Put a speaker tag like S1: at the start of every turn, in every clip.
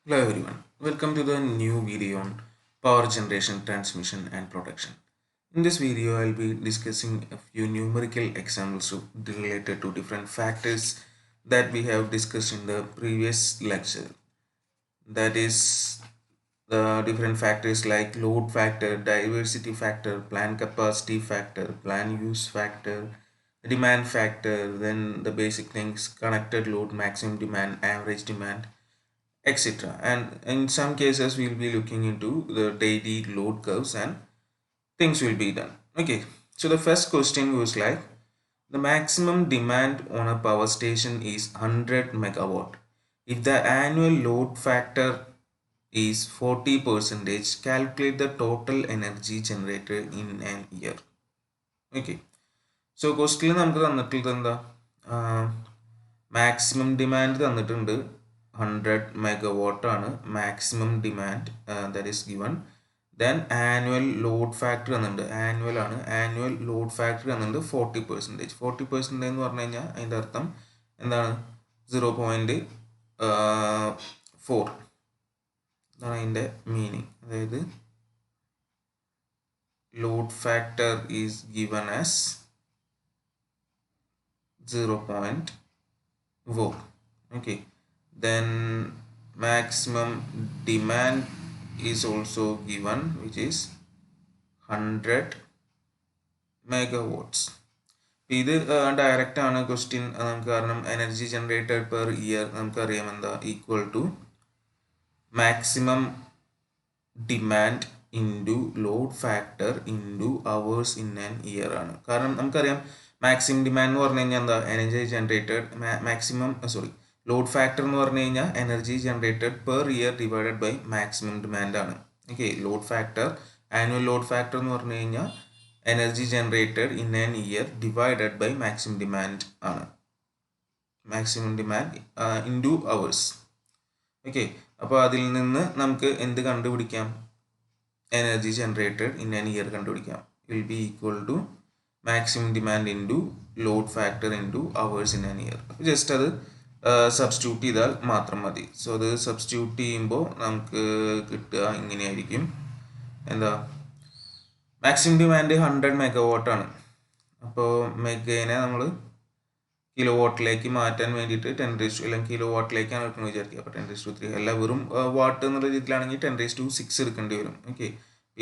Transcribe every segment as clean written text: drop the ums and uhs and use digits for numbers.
S1: Hello everyone, welcome to the new video on power generation, transmission and protection. In this video, I'll be discussing a few numerical examples related to different factors that we have discussed in the previous lecture. That is the different factors like load factor, diversity factor, plant capacity factor, plant use factor, demand factor, then the basic things connected load, maximum demand, average demand, etc. And in some cases, we'll be looking into the daily load curves and things will be done. Okay, so the first question was like the maximum demand on a power station is 100 megawatt. If the annual load factor is 40 percentage, calculate the total energy generated in an year. Okay, so ക്വസ്റ്റിൽ നമുക്ക് തന്നിട്ടുള്ളത് എന്താ maximum demand തന്നിട്ടുണ്ട് 100 megawatt ആണ് maximum demand that is given. Then annual load factor തന്നിട്ടുണ്ട്, annual ആണ്, annual load factor തന്നിട്ടുണ്ട് 40%. 40% എന്ന് പറഞ്ഞു കഴിഞ്ഞാൽ അതിൻ്റെ അർത്ഥം എന്താണ്? 0.4 ഇതാണ് അതിൻ്റെ മീനിങ്. അതായത് load factor is given as 0.4. okay, then maximum demand is also given, which is 100 megawatts. ഇത് ഡയറക്റ്റ് ആണ് ക്വസ്റ്റ്യൻ നമുക്ക്, കാരണം എനർജി ജനറേറ്റഡ് പെർ ഇയർ നമുക്കറിയാം എന്താ equal to maximum demand into load factor into hours in an year ആണ്. കാരണം നമുക്കറിയാം maximum demand എന്ന് പറഞ്ഞു കഴിഞ്ഞാൽ എന്താ? എനർജി ജനറേറ്റഡ് ലോഡ് ഫാക്ടർ എന്ന് പറഞ്ഞു കഴിഞ്ഞാൽ energy generated per year divided by maximum demand ആണ്. Okay, load factor, annual load factor എന്ന് പറഞ്ഞു കഴിഞ്ഞാൽ energy generated in an year divided by maximum demand ആണ്. Maximum demand into hours. Okay, അപ്പോൾ അതിൽ നിന്ന് നമുക്ക് എന്ത് കണ്ടുപിടിക്കാം? Energy generated in an year കണ്ടുപിടിക്കാം. Will be equal to maximum demand into load factor into hours in an year. Just അത് substitute ചെയ്താൽ മാത്രം മതി. സോ അത് സബ്സ്റ്റിറ്റ്യൂട്ട് ചെയ്യുമ്പോൾ നമുക്ക് കിട്ടുക ഇങ്ങനെയായിരിക്കും. എന്താ? മാക്സിമം ഡിമാൻഡ് 100 മെഗാവാട്ട് ആണ്. അപ്പോൾ മെഗേനെ നമ്മൾ കിലോ വാട്ടിലേക്ക് മാറ്റാൻ വേണ്ടിയിട്ട് 10 അല്ലെങ്കിൽ കിലോ വാട്ടിലേക്കാണ് എടുക്കുന്നത് വിചാരിക്കുക. അപ്പോൾ 10⁻3 അല്ല, വെറും വാട്ട് എന്നുള്ള രീതിയിലാണെങ്കിൽ 10⁻6 എടുക്കേണ്ടി വരും. ഓക്കെ,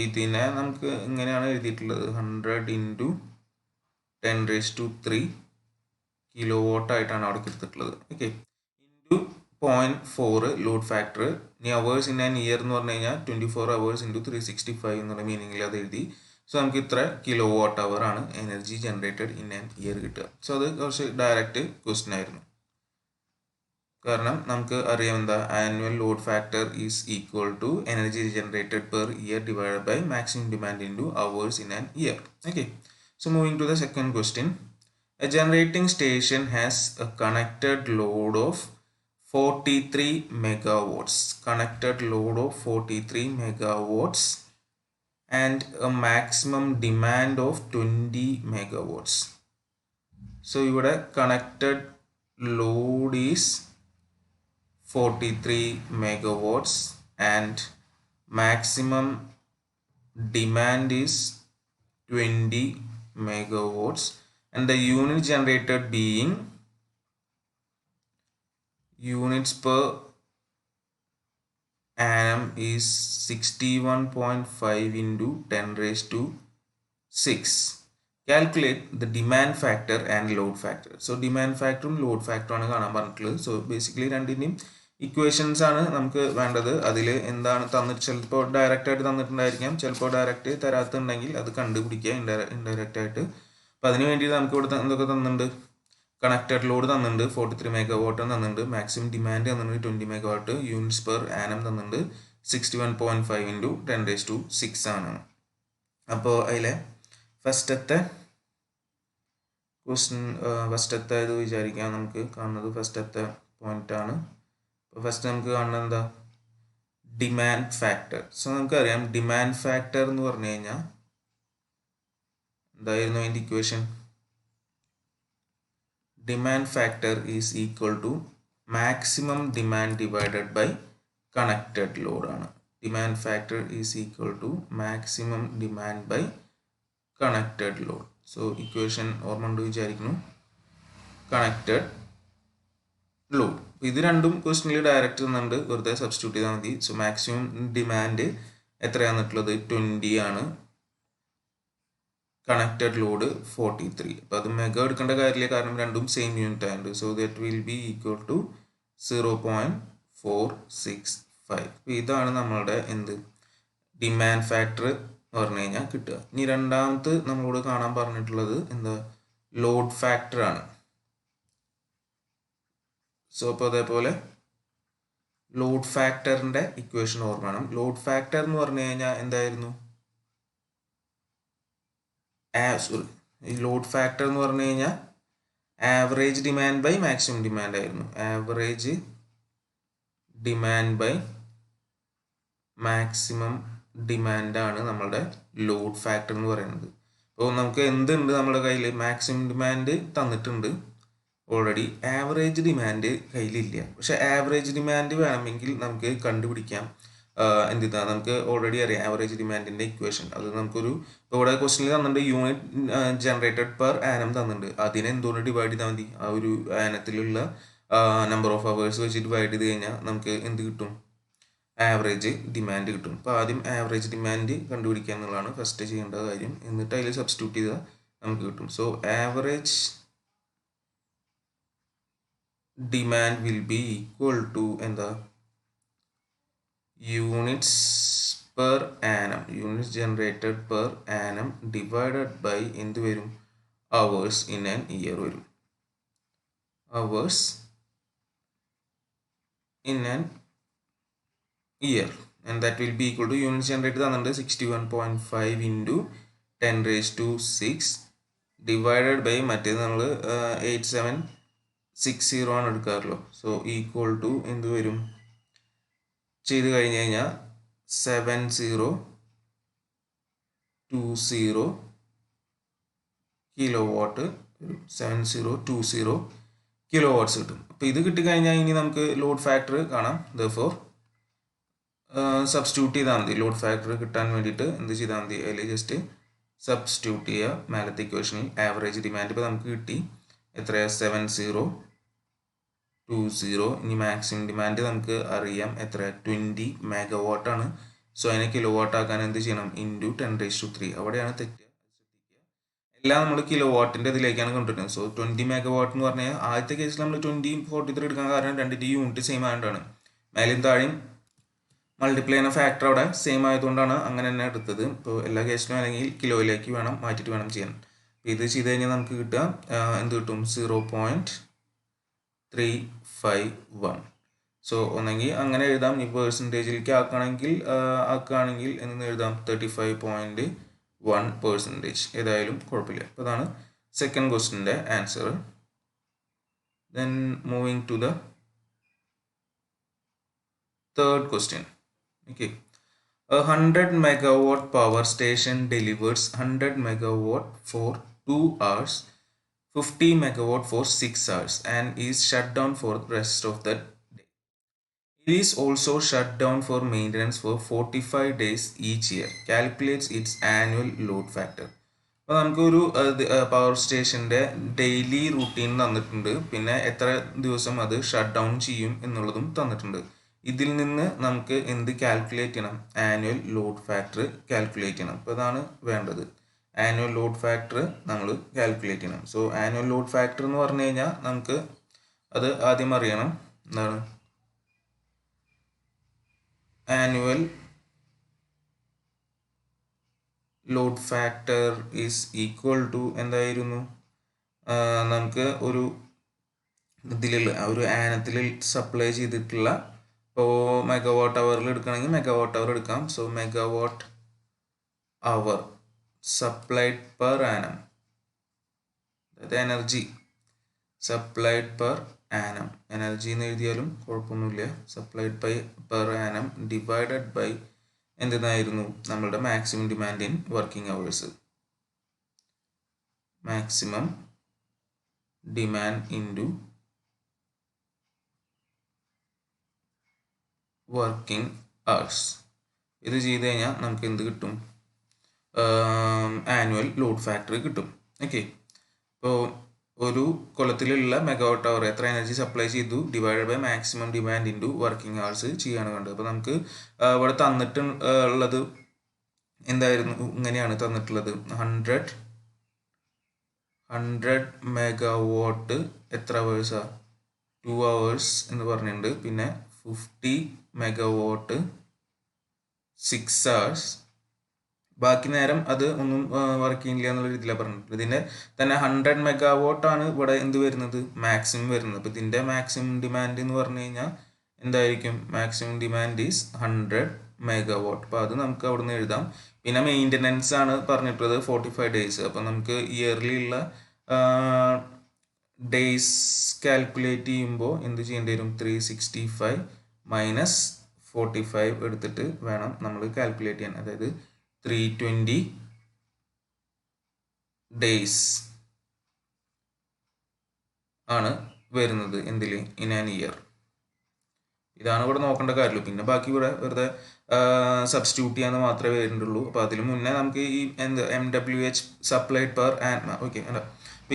S1: ഇതിനെ നമുക്ക് ഇങ്ങനെയാണ് എഴുതിയിട്ടുള്ളത്, 100 ഇൻറ്റു 10⁻3 കിലോ വാട്ട് ആയിട്ടാണ് അവിടെ എടുത്തിട്ടുള്ളത്. Okay, into 0.4 load factor. ഇനി അവേഴ്സ് ഇൻ ആൻ ഇയർ എന്ന് പറഞ്ഞു കഴിഞ്ഞാൽ 24 അവേഴ്സ് ഇൻറ്റു 365 എന്നുള്ള മീനിങ്ങിൽ അത് എഴുതി. സോ നമുക്ക് ഇത്ര കിലോ വാട്ട് അവർ ആണ് energy generated in an year കിട്ടുക. സോ അത് കുറച്ച് ഡയറക്റ്റ് ക്വസ്റ്റ്യൻ ആയിരുന്നു, കാരണം നമുക്ക് അറിയാം എന്താ? Annual load factor is equal to energy generated per year divided by maximum demand into hours in an year. Okay, so moving to the second question. A generating station has a connected load of 43 megawatts. Connected load of 43 megawatts and a maximum demand of 20 megawatts. So ഇവിടെ connected load is 43 megawatts and maximum demand is 20 megawatts, and the unit generated being units per annum is 61.5 into 10⁻6. Calculate the demand factor and load factor. So demand factor ഉം load factor ആണ് കാണാൻ പറഞ്ഞിട്ടുള്ളത്. So basically രണ്ടിൻ്റെയും equations ആണ് നമുക്ക് വേണ്ടത്. അതിൽ എന്താണ് തന്നിട്ട്, ചിലപ്പോൾ ഡയറക്റ്റ് ആയിട്ട് തന്നിട്ടുണ്ടായിരിക്കാം, ചിലപ്പോൾ ഡയറക്റ്റ് തരാത്തുണ്ടെങ്കിൽ അത് കണ്ടുപിടിക്കുക ഇൻഡയറക്റ്റ് ആയിട്ട്. അപ്പോൾ അതിന് വേണ്ടി നമുക്ക് ഇവിടെ എന്തൊക്കെ തന്നിട്ടുണ്ട്? കണക്റ്റഡ് ലോഡ് തന്നിട്ടുണ്ട് 43 മെഗാവാട്ട് തന്നിട്ടുണ്ട്, മാക്സിമം ഡിമാൻഡ് തന്നിട്ടുണ്ട് 20 മെഗാവാട്ട്, യൂണിറ്റ്സ് പെർ ആനം തന്നിട്ടുണ്ട് 61.5 ഇൻറ്റു 10⁻6 ആണ്. അപ്പോൾ അതിലെ ഫസ്റ്റത്തെ ഇത് വിചാരിക്കാം, നമുക്ക് കാണുന്നത് ഫസ്റ്റത്തെ പോയിന്റ് ആണ്. ഫസ്റ്റ് നമുക്ക് കാണുന്നത് എന്താ? Demand factor. സോ നമുക്കറിയാം ഡിമാൻഡ് ഫാക്ടർ എന്ന് പറഞ്ഞു കഴിഞ്ഞാൽ എന്തായിരുന്നു അതിൻ്റെ equation? Demand factor is equal to maximum demand divided by connected load ആണ്. Demand factor is equal to maximum demand by connected load. So equation ഓർമ്മ ഉണ്ട് വിചാരിക്കുന്നു. കണക്റ്റഡ് ലോഡ് ഇത് രണ്ടും ക്വസ്റ്റനിൽ ഡയറക്റ്റ് തന്നുണ്ട്, വെറുതെ സബ്സ്റ്റിറ്റ്യൂട്ട് ചെയ്താൽ മതി. സോ മാക്സിമം ഡിമാൻഡ് എത്രയാണെന്നുള്ളത് 20 ആണ്, കണക്റ്റഡ് ലോഡ് 43. അപ്പോൾ അത് മെഗ എടുക്കേണ്ട കാര്യമില്ല, കാരണം രണ്ടും സെയിം യൂണിറ്റ് ആയതുകൊണ്ട്. So that will be equal to 0.465. ഇതാണ് നമ്മളുടെ എന്ത് ഡിമാൻഡ് ഫാക്ടർ പറഞ്ഞു കഴിഞ്ഞാൽ കിട്ടുക. ഇനി രണ്ടാമത് നമ്മളോട് കാണാൻ പറഞ്ഞിട്ടുള്ളത് എന്താ, ലോഡ് ഫാക്ടർ ആണ്. സോ അപ്പോൾ അതേപോലെ ലോഡ് ഫാക്ടറിന്റെ ഇക്വേഷൻ ഓർമ്മ വേണം. ലോഡ് ഫാക്ടർ എന്ന് പറഞ്ഞു കഴിഞ്ഞാൽ എന്തായിരുന്നു, ഈ ലോഡ് ഫാക്ടർ എന്ന് പറഞ്ഞു കഴിഞ്ഞാൽ average demand by maximum demand ആയിരുന്നു. Average demand by maximum demand ആണ് നമ്മളുടെ ലോഡ് ഫാക്ടർ എന്ന് പറയുന്നത്. അപ്പോൾ നമുക്ക് എന്തുണ്ട് നമ്മുടെ കയ്യിൽ, മാക്സിമം ഡിമാൻഡ് തന്നിട്ടുണ്ട് ഓൾറെഡി, ആവറേജ് ഡിമാൻഡ് കയ്യിലില്ല. പക്ഷെ ആവറേജ് ഡിമാൻഡ് വേണമെങ്കിൽ നമുക്ക് കണ്ടുപിടിക്കാം. എന്താ, നമുക്ക് ഓൾറെഡി അറിയാം ആവറേജ് ഡിമാൻഡിന്റെ ഇക്വേഷൻ. അത് നമുക്കൊരു ഇവിടെ ക്വസ്റ്റനിൽ തന്നിട്ടുണ്ട്, യൂണിറ്റ് ജനറേറ്റഡ് പെർ ആനം തന്നിട്ടുണ്ട്. അതിനെ എന്തുകൊണ്ട് ഡിവൈഡ് ചെയ്താൽ മതി, ആ ഒരു ആനത്തിലുള്ള നമ്പർ ഓഫ് അവേഴ്സ് വെച്ച് ഡിവൈഡ് ചെയ്ത് കഴിഞ്ഞാൽ നമുക്ക് എന്ത് കിട്ടും, ആവറേജ് ഡിമാൻഡ് കിട്ടും. അപ്പോൾ ആദ്യം ആവറേജ് ഡിമാൻഡ് കണ്ടുപിടിക്കുക എന്നുള്ളതാണ് ഫസ്റ്റ് ചെയ്യേണ്ട കാര്യം. എന്നിട്ട് അതിൽ സബ്സ്റ്റിറ്റ്യൂട്ട് ചെയ്താൽ നമുക്ക് കിട്ടും. So average demand will be equal to എന്താ, units per annum, units generated per annum divided by എന്ത് വരും, അവേഴ്സ് ഇൻ ആൻ ഇയർ വരും. Hours in an year and that will be equal to units generated തന്നിട്ടുണ്ട് 61.5 into 10⁻⁶ divided by മറ്റേത് നമ്മൾ 8760 ആണ് എടുക്കാറുള്ളൂ. So equal to എന്ത് വരും ചെയ്ത് കഴിഞ്ഞ് കഴിഞ്ഞാൽ 7020 കിലോ വാട്ട്, 7020 കിലോ വാട്ട്സ് കിട്ടും. അപ്പോൾ ഇത് കിട്ടിക്കഴിഞ്ഞാൽ ഇനി നമുക്ക് ലോഡ് ഫാക്ടർ കാണാം. ദെർഫോർ സബ്സ്റ്റിറ്റ്യൂട്ട് ചെയ്താൽ മതി. ലോഡ് ഫാക്ടർ കിട്ടാൻ വേണ്ടിയിട്ട് എന്ത് ചെയ്താൽ മതി, അതിൽ ജസ്റ്റ് സബ്സ്റ്റിറ്റ്യൂട്ട് ചെയ്യുക മേലത്തെ ഇക്വേഷനിൽ. ആവറേജ് ഡിമാൻഡ് ഇപ്പോൾ നമുക്ക് കിട്ടി എത്രയാ, 7020. ഇനി മാക്സിമം ഡിമാൻഡ് നമുക്ക് അറിയാം എത്ര, 20 മെഗാവാട്ടാണ്. സോ അതിനെ കിലോ വാട്ട് ആക്കാൻ എന്ത് ചെയ്യണം, ഇൻറ്റു 10⁻3. അവിടെയാണ് തെറ്റ്. എല്ലാം നമ്മൾ കിലോ വാട്ടിൻ്റെ ഇതിലേക്കാണ് കൊണ്ടുവരുന്നത്. സോ 20 മെഗാവാട്ട് എന്ന് പറഞ്ഞാൽ ആദ്യത്തെ കേസിൽ നമ്മൾ 2043 എടുക്കാൻ കാരണം രണ്ടിൻ്റെ യൂണിറ്റ് സെയിം ആയതുകൊണ്ടാണ്. മേലും താഴെയും മൾട്ടിപ്ലൈ ചെയ്യുന്ന ഫാക്ടർ അവിടെ സെയിം ആയതുകൊണ്ടാണ് അങ്ങനെ തന്നെ എടുത്തത്. ഇപ്പോൾ എല്ലാ കേസിലും അല്ലെങ്കിൽ കിലോയിലേക്ക് വേണം മാറ്റിയിട്ട് വേണം ചെയ്യാൻ. ഇത് ചെയ്ത് കഴിഞ്ഞാൽ നമുക്ക് കിട്ടുക എന്ത് കിട്ടും, 0.351. സോ ഒന്നെങ്കിൽ അങ്ങനെ എഴുതാം, ഈ പെർസെൻറ്റേജിലേക്ക് ആക്കുകയാണെങ്കിൽ എന്ന് എഴുതാം 35.1%. ഏതായാലും കുഴപ്പമില്ല. അപ്പോൾ അതാണ് സെക്കൻഡ് ക്വസ്റ്റിൻ്റെ answer. Then moving to the third question. Okay, a 100 megawatt power station delivers 100 megawatt for 2 hours, 50 megawatt for 6 hours and is shut down for the rest of the day. It is also shut down for maintenance for 45 days each year. Calculates its annual load factor. അപ്പോൾ നമുക്കൊരു power സ്റ്റേഷൻ്റെ daily routine തന്നിട്ടുണ്ട്, പിന്നെ എത്ര ദിവസം അത് shut down ചെയ്യും എന്നുള്ളതും തന്നിട്ടുണ്ട്. ഇതിൽ നിന്ന് നമുക്ക് എന്ത് കാൽക്കുലേറ്റ് ചെയ്യണം, ആനുവൽ ലോഡ് ഫാക്ടർ കാൽക്കുലേറ്റ് ചെയ്യണം. അപ്പോൾ അതാണ് വേണ്ടത്, ആനുവൽ ലോഡ് ഫാക്ടർ നമ്മൾ കാൽക്കുലേറ്റ് ചെയ്യണം. സോ ആനുവൽ ലോഡ് ഫാക്ടർ എന്ന് പറഞ്ഞു കഴിഞ്ഞാൽ നമുക്ക് അത് ആദ്യം അറിയണം. എന്താണ് annual load factor is equal to എന്തായിരുന്നു, നമുക്ക് ഒരു ഇതിലുള്ള ഒരു ആനത്തിൽ സപ്ലൈ ചെയ്തിട്ടുള്ള, ഇപ്പോൾ മെഗാവാട്ട് അവറിൽ എടുക്കുകയാണെങ്കിൽ മെഗാവാട്ട് അവർ എടുക്കാം. So megawatt hour supplied per annum, അതായത് energy supplied per annum, energy എന്ന് എഴുതിയാലും കുഴപ്പമൊന്നുമില്ല, supplied by per annum divided by എന്തെന്നായിരുന്നു നമ്മളുടെ maximum demand in working hours. Maximum demand into working hours. ഇത് ചെയ്ത് കഴിഞ്ഞാൽ നമുക്ക് എന്ത് കിട്ടും? ആനുവൽ ലോഡ് ഫാക്ടർ കിട്ടും. ഓക്കെ, ഇപ്പോൾ ഒരു കൊല്ലത്തിലുള്ള മെഗാവാട്ട് അവർ എത്ര എനർജി സപ്ലൈ ചെയ്തു divided by maximum demand into working hours ചെയ്യാണ് വേണ്ടത്. അപ്പോൾ നമുക്ക് ഇവിടെ തന്നിട്ട് ഉള്ളത് എന്തായിരുന്നു? ഇങ്ങനെയാണ് തന്നിട്ടുള്ളത്. 100 മെഗാവാട്ട് എത്ര അവേഴ്സാണ്? 2 hours എന്ന് പറഞ്ഞിട്ടുണ്ട്. പിന്നെ 50 മെഗാവാട്ട് 6 hours. ബാക്കി നേരം അത് ഒന്നും വർക്ക് ചെയ്യില്ല എന്നുള്ള രീതിയിലാണ് പറഞ്ഞിട്ടുള്ളത്. ഇതിൻ്റെ തന്നെ 100 മെഗാവാട്ട് ആണ് ഇവിടെ എന്ത് വരുന്നത്? മാക്സിമം വരുന്നത്. അപ്പോൾ ഇതിൻ്റെ മാക്സിമം ഡിമാൻഡ് എന്ന് പറഞ്ഞു കഴിഞ്ഞാൽ എന്തായിരിക്കും? Maximum demand is 100 megawatt. അപ്പോൾ അത് നമുക്ക് അവിടെ നിന്ന് എഴുതാം. പിന്നെ മെയിൻ്റനൻസ് ആണ് പറഞ്ഞിട്ടുള്ളത് 45 days. അപ്പോൾ നമുക്ക് ഇയർലി ഉള്ള ഡേയ്സ് കാൽക്കുലേറ്റ് ചെയ്യുമ്പോൾ എന്ത് ചെയ്യേണ്ടി വരും? 365 മൈനസ് 45 എടുത്തിട്ട് വേണം നമ്മൾ കാൽക്കുലേറ്റ് ചെയ്യാൻ. അതായത് 320 days ആണ് വരുന്നത് എന്തിൽ? In an year. ഇതാണ് ഇവിടെ നോക്കേണ്ട കാര്യമുള്ളൂ. പിന്നെ ബാക്കി ഇവിടെ വെറുതെ സബ്സ്റ്റിറ്റ്യൂട്ട് ചെയ്യാന്ന് മാത്രമേ വരുന്നുള്ളൂ. അപ്പോൾ അതിന് മുന്നേ നമുക്ക് ഈ MWH supplied per annum. Okay, അപ്പോൾ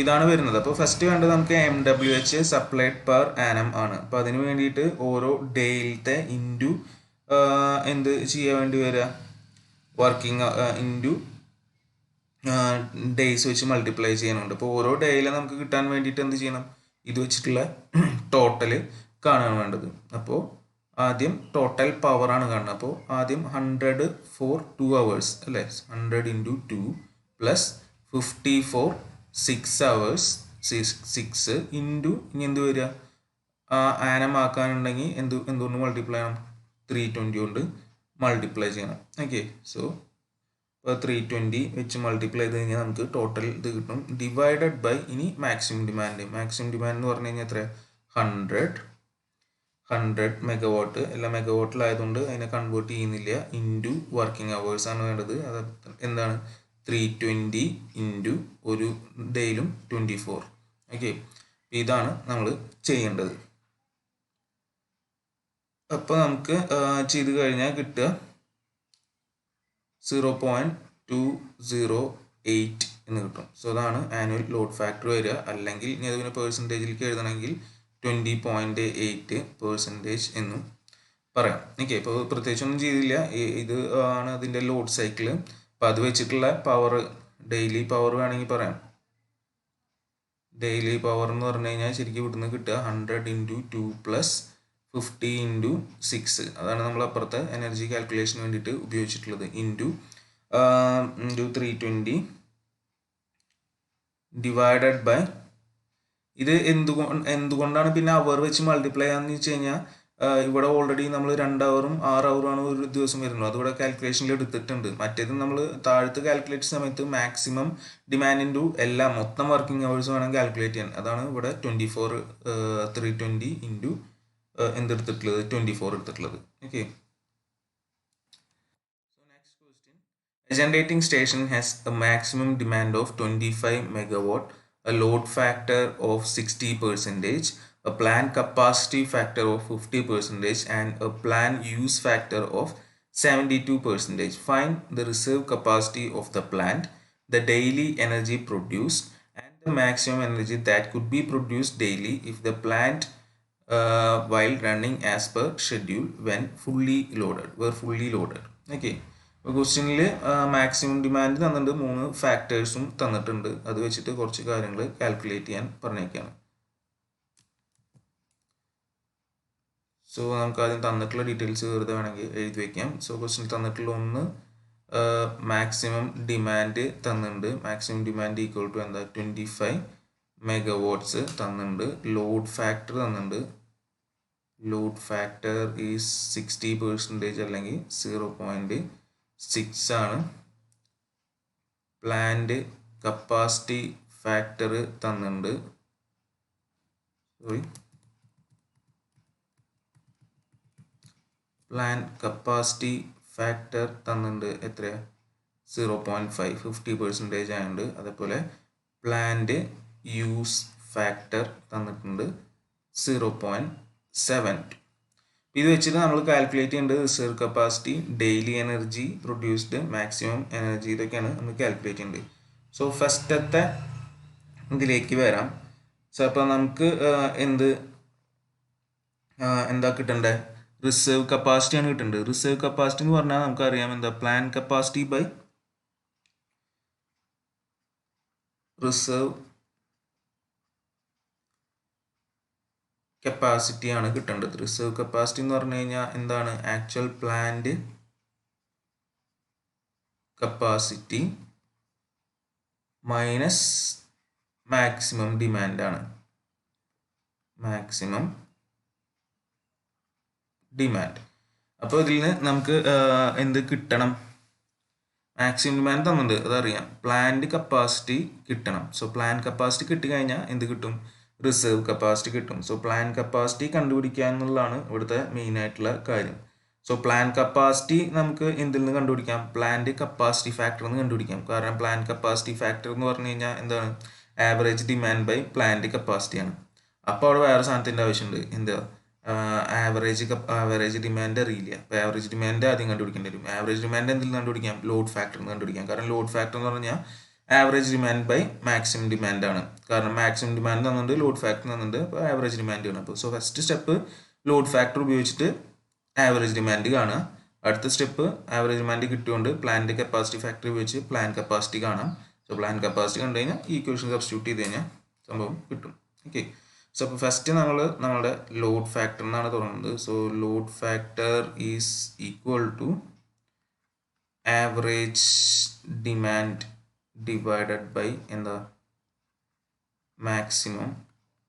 S1: ഇതാണ് വരുന്നത്. അപ്പോൾ ഫസ്റ്റ് വേണ്ടത് നമുക്ക് MWH സപ്ലൈഡ് പെർ ആനം ആണ്. അപ്പോൾ അതിന് വേണ്ടിയിട്ട് ഓരോ ഡേയിലത്തെ ഇൻറ്റു എന്ത് ചെയ്യാൻ വേണ്ടി വരിക? വർക്കിംഗ് ഇൻറ്റു ഡേയ്സ് വെച്ച് മൾട്ടിപ്ലൈ ചെയ്യാനുണ്ട്. അപ്പോൾ ഓരോ ഡേയിലും നമുക്ക് കിട്ടാൻ വേണ്ടിയിട്ട് എന്ത് ചെയ്യണം? ഇത് വെച്ചിട്ടുള്ള ടോട്ടൽ കാണാൻ വേണ്ടത്. അപ്പോൾ ആദ്യം ടോട്ടൽ പവർ ആണ് കാണുന്നത്. അപ്പോൾ ആദ്യം 100 ഫോർ 2 hours അല്ലേ? 100 into 2 plus 50 for 6 hours 6 into ഇനി എന്ത് വരിക? ആനം ആക്കാനുണ്ടെങ്കിൽ എന്തുകൊണ്ട് മൾട്ടിപ്ലൈ ചെയ്യണം? 320 കൊണ്ട് മൾട്ടിപ്ലൈ ചെയ്യണം. ഓക്കെ, സോ ഇപ്പോൾ 320 വെച്ച് മൾട്ടിപ്ലൈ ചെയ്ത് കഴിഞ്ഞാൽ നമുക്ക് ടോട്ടൽ ഇത് കിട്ടും. ഡിവൈഡഡ് ബൈ ഇനി മാക്സിമം ഡിമാൻഡ്. മാക്സിമം ഡിമാൻഡ് എന്ന് പറഞ്ഞു കഴിഞ്ഞാൽ എത്ര? 100 മെഗാവാട്ട്. എല്ലാ മെഗാവാട്ടിലായതുകൊണ്ട് അതിനെ കൺവേർട്ട് ചെയ്യുന്നില്ല. ഇൻറ്റു വർക്കിംഗ് അവേഴ്സ് ആണ് വേണ്ടത്. അത് എന്താണ്? 320 ഇൻറ്റു ഒരു ഡേയിലും 24. ഓക്കെ, ഇതാണ് നമ്മൾ ചെയ്യേണ്ടത്. അപ്പോൾ നമുക്ക് ചെയ്ത് കഴിഞ്ഞാൽ കിട്ടുക 0.208 എന്ന് കിട്ടും. സോ അതാണ് ആനുവൽ ലോഡ് ഫാക്ടർ വരിക. അല്ലെങ്കിൽ ഇനി അതിന് പേഴ്സൻറ്റേജിലേക്ക് എഴുതണമെങ്കിൽ 20.8% എന്നും പറയാം. ഓക്കെ, ഇപ്പോൾ പ്രത്യേകിച്ചൊന്നും ചെയ്തില്ല. ഇത് ആണ് അതിൻ്റെ ലോഡ് സൈക്കിൾ. അപ്പോൾ അത് വെച്ചിട്ടുള്ള പവർ, ഡെയിലി പവർ വേണമെങ്കിൽ പറയാം. ഡെയിലി പവർ എന്ന് പറഞ്ഞു കഴിഞ്ഞാൽ ശരിക്കും ഇവിടുന്ന് കിട്ടുക 100 ഇൻറ്റു 2 പ്ലസ് 50 ഇൻറ്റു 6. അതാണ് നമ്മൾ അപ്പുറത്തെ എനർജി കാൽക്കുലേഷന് വേണ്ടിയിട്ട് ഉപയോഗിച്ചിട്ടുള്ളത്. ഇൻറ്റു 320 ഡിവൈഡഡ് ബൈ ഇത് എന്തുകൊണ്ടാണ് പിന്നെ അവർ വെച്ച് മൾട്ടിപ്ലൈ ചെയ്യാന്ന് വെച്ച് കഴിഞ്ഞാൽ ഇവിടെ ഓൾറെഡി നമ്മൾ 2 hour-ഉം 6 hour-ഉമാണ് ഒരു ദിവസം വരുന്നത്. അതിവിടെ കാൽക്കുലേഷനിൽ എടുത്തിട്ടുണ്ട്. മറ്റേത് നമ്മൾ താഴത്ത് കാൽക്കുലേറ്റ് സമയത്ത് മാക്സിമം ഡിമാൻഡ് ഇൻറ്റു എല്ലാം മൊത്തം വർക്കിംഗ് അവേഴ്സ് വേണം കാൽക്കുലേറ്റ് ചെയ്യാൻ. അതാണ് ഇവിടെ 320 ഇൻറ്റു എന്തെടുത്തിട്ടുള്ളത്? 24 എടുത്തിട്ടുള്ളത്. Okay, so next question. A generating station has a maximum demand of 25 megawatt, a load factor of 60%, a plant capacity factor of 50%, and a plant use factor of 72%. Find the reserve capacity of the plant, the daily energy produced, and the maximum energy that could be produced daily if the plant while running as per schedule when fully loaded were fully loaded. Okay, ക്വസ്റ്റ്യനിൽ maximum demand തന്നിട്ടുണ്ട്, 3 ഫാക്ടേഴ്സും തന്നിട്ടുണ്ട്. അത് വെച്ചിട്ട് കുറച്ച് കാര്യങ്ങൾ calculate ചെയ്യാൻ പറഞ്ഞേക്കാണ്. So നമുക്ക് ആദ്യം തന്നിട്ടുള്ള ഡീറ്റെയിൽസ് വെറുതെ വേണമെങ്കിൽ എഴുതി വയ്ക്കാം. സോ ക്വസ്റ്റ്യൻ തന്നിട്ടുള്ള ഒന്ന് മാക്സിമം ഡിമാൻഡ് തന്നിട്ടുണ്ട്. മാക്സിമം ഡിമാൻഡ് ഈക്വൽ ടു എന്താ? 25 മെഗാവാട്ട്സ് തന്നിട്ടുണ്ട്. ലോഡ് ഫാക്ടർ തന്നിട്ടുണ്ട്. ലോഡ് ഫാക്ടർ ഈസ് 60% അല്ലെങ്കിൽ 0.6 ആണ്. പ്ലാന്റ് കപ്പാസിറ്റി ഫാക്ടർ തന്നിട്ടുണ്ട്. പ്ലാന്റ് കപ്പാസിറ്റി ഫാക്ടർ തന്നിട്ടുണ്ട്. എത്രയാണ്? 0.5, 50% ആയതുകൊണ്ട്. അതേപോലെ പ്ലാന്റ് യൂസ് ഫാക്ടർ തന്നിട്ടുണ്ട് 0.7. ഇത് വെച്ചിട്ട് നമ്മൾ കാൽക്കുലേറ്റ് ചെയ്യേണ്ടത് reserve capacity, daily energy produced, maximum energy, ഇതൊക്കെയാണ് നമ്മൾ കാൽക്കുലേറ്റ് ചെയ്യേണ്ടത്. സോ ഫസ്റ്റത്തെ ഇതിലേക്ക് വരാം. സോ അപ്പോൾ നമുക്ക് എന്താ കിട്ടേണ്ടത്? റിസർവ് കപ്പാസിറ്റിയാണ് കിട്ടേണ്ടത്. റിസർവ് കപ്പാസിറ്റി എന്ന് പറഞ്ഞാൽ നമുക്കറിയാം എന്താ, plan capacity by reserve capacity ആണ് കിട്ടേണ്ടത്. റിസർവ് കപ്പാസിറ്റി എന്ന് പറഞ്ഞു കഴിഞ്ഞാൽ എന്താണ്? Actual plant capacity minus maximum demand ആണ്. Maximum demand. അപ്പോൾ ഇതിൽ നിന്ന് നമുക്ക് എന്ത് കിട്ടണം? മാക്സിമം ഡിമാൻഡ് തന്നിട്ടുണ്ട്, അതറിയാം. പ്ലാന്റ് കപ്പാസിറ്റി കിട്ടണം. സോ പ്ലാൻ കപ്പാസിറ്റി കിട്ടിക്കഴിഞ്ഞാൽ എന്ത് കിട്ടും? റിസർവ് കപ്പാസിറ്റി കിട്ടും. സോ പ്ലാൻ കപ്പാസിറ്റി കണ്ടുപിടിക്കുക എന്നുള്ളതാണ് ഇവിടുത്തെ മെയിൻ ആയിട്ടുള്ള കാര്യം. സോ പ്ലാൻ കപ്പാസിറ്റി നമുക്ക് എന്തിൽ നിന്ന് കണ്ടുപിടിക്കാം? പ്ലാന്റ് കപ്പാസിറ്റി ഫാക്ടർ എന്ന് കണ്ടുപിടിക്കാം. കാരണം പ്ലാൻ കപ്പാസിറ്റി ഫാക്ടർ എന്ന് പറഞ്ഞു കഴിഞ്ഞാൽ എന്താണ്? ആവറേജ് ഡിമാൻഡ് ബൈ പ്ലാന്റ് കപ്പാസിറ്റിയാണ്. അപ്പോൾ അവിടെ വേറെ സാധനത്തിൻ്റെ ആവശ്യമുണ്ട്. എന്താ? ആവറേജ് ഡിമാൻഡ് അറിയില്ല. അപ്പോൾ ആവറേജ് ഡിമാൻഡ് ആദ്യം കണ്ടുപിടിക്കേണ്ടി വരും. ആവറേജ് ഡിമാൻഡ് എന്തിൽ കണ്ടുപിടിക്കാം? ലോഡ് ഫാക്ടർ എന്ന് കണ്ടുപിടിക്കാം. കാരണം ലോഡ് ഫാക്ടർ എന്ന് പറഞ്ഞാൽ average demand by maximum demand ആണ്. കാരണം മാക്സിമം ഡിമാൻഡ് തന്നുണ്ട്, ലോഡ് ഫാക്ടർ തന്നുണ്ട്, അപ്പോൾ ആവറേജ് ഡിമാൻഡ് ആണ്. അപ്പോൾ so first step load factor ഉപയോഗിച്ചിട്ട് ആവറേജ് ഡിമാൻഡ് കാണാം. അടുത്ത സ്റ്റെപ്പ് ആവറേജ് ഡിമാൻഡ് കിട്ടിയോണ്ട് പ്ലാന്റ് കപ്പാസിറ്റി ഫാക്ടർ ഉപയോഗിച്ച് പ്ലാൻ കപ്പാസിറ്റി കാണാം. സോ പ്ലാൻ കപ്പാസിറ്റി കണ്ടു കഴിഞ്ഞാൽ ഈ ഇക്വേഷൻ സബ്സ്റ്റിറ്റ്യൂട്ട് ചെയ്ത് കഴിഞ്ഞാൽ സംഭവം കിട്ടും. ഓക്കെ. സോ അപ്പോൾ ഫസ്റ്റ് നമ്മുടെ ലോഡ് ഫാക്ടർ എന്നാണ് തുടങ്ങുന്നത്. So load factor is equal to average demand divided by എന്താ? മാക്സിമം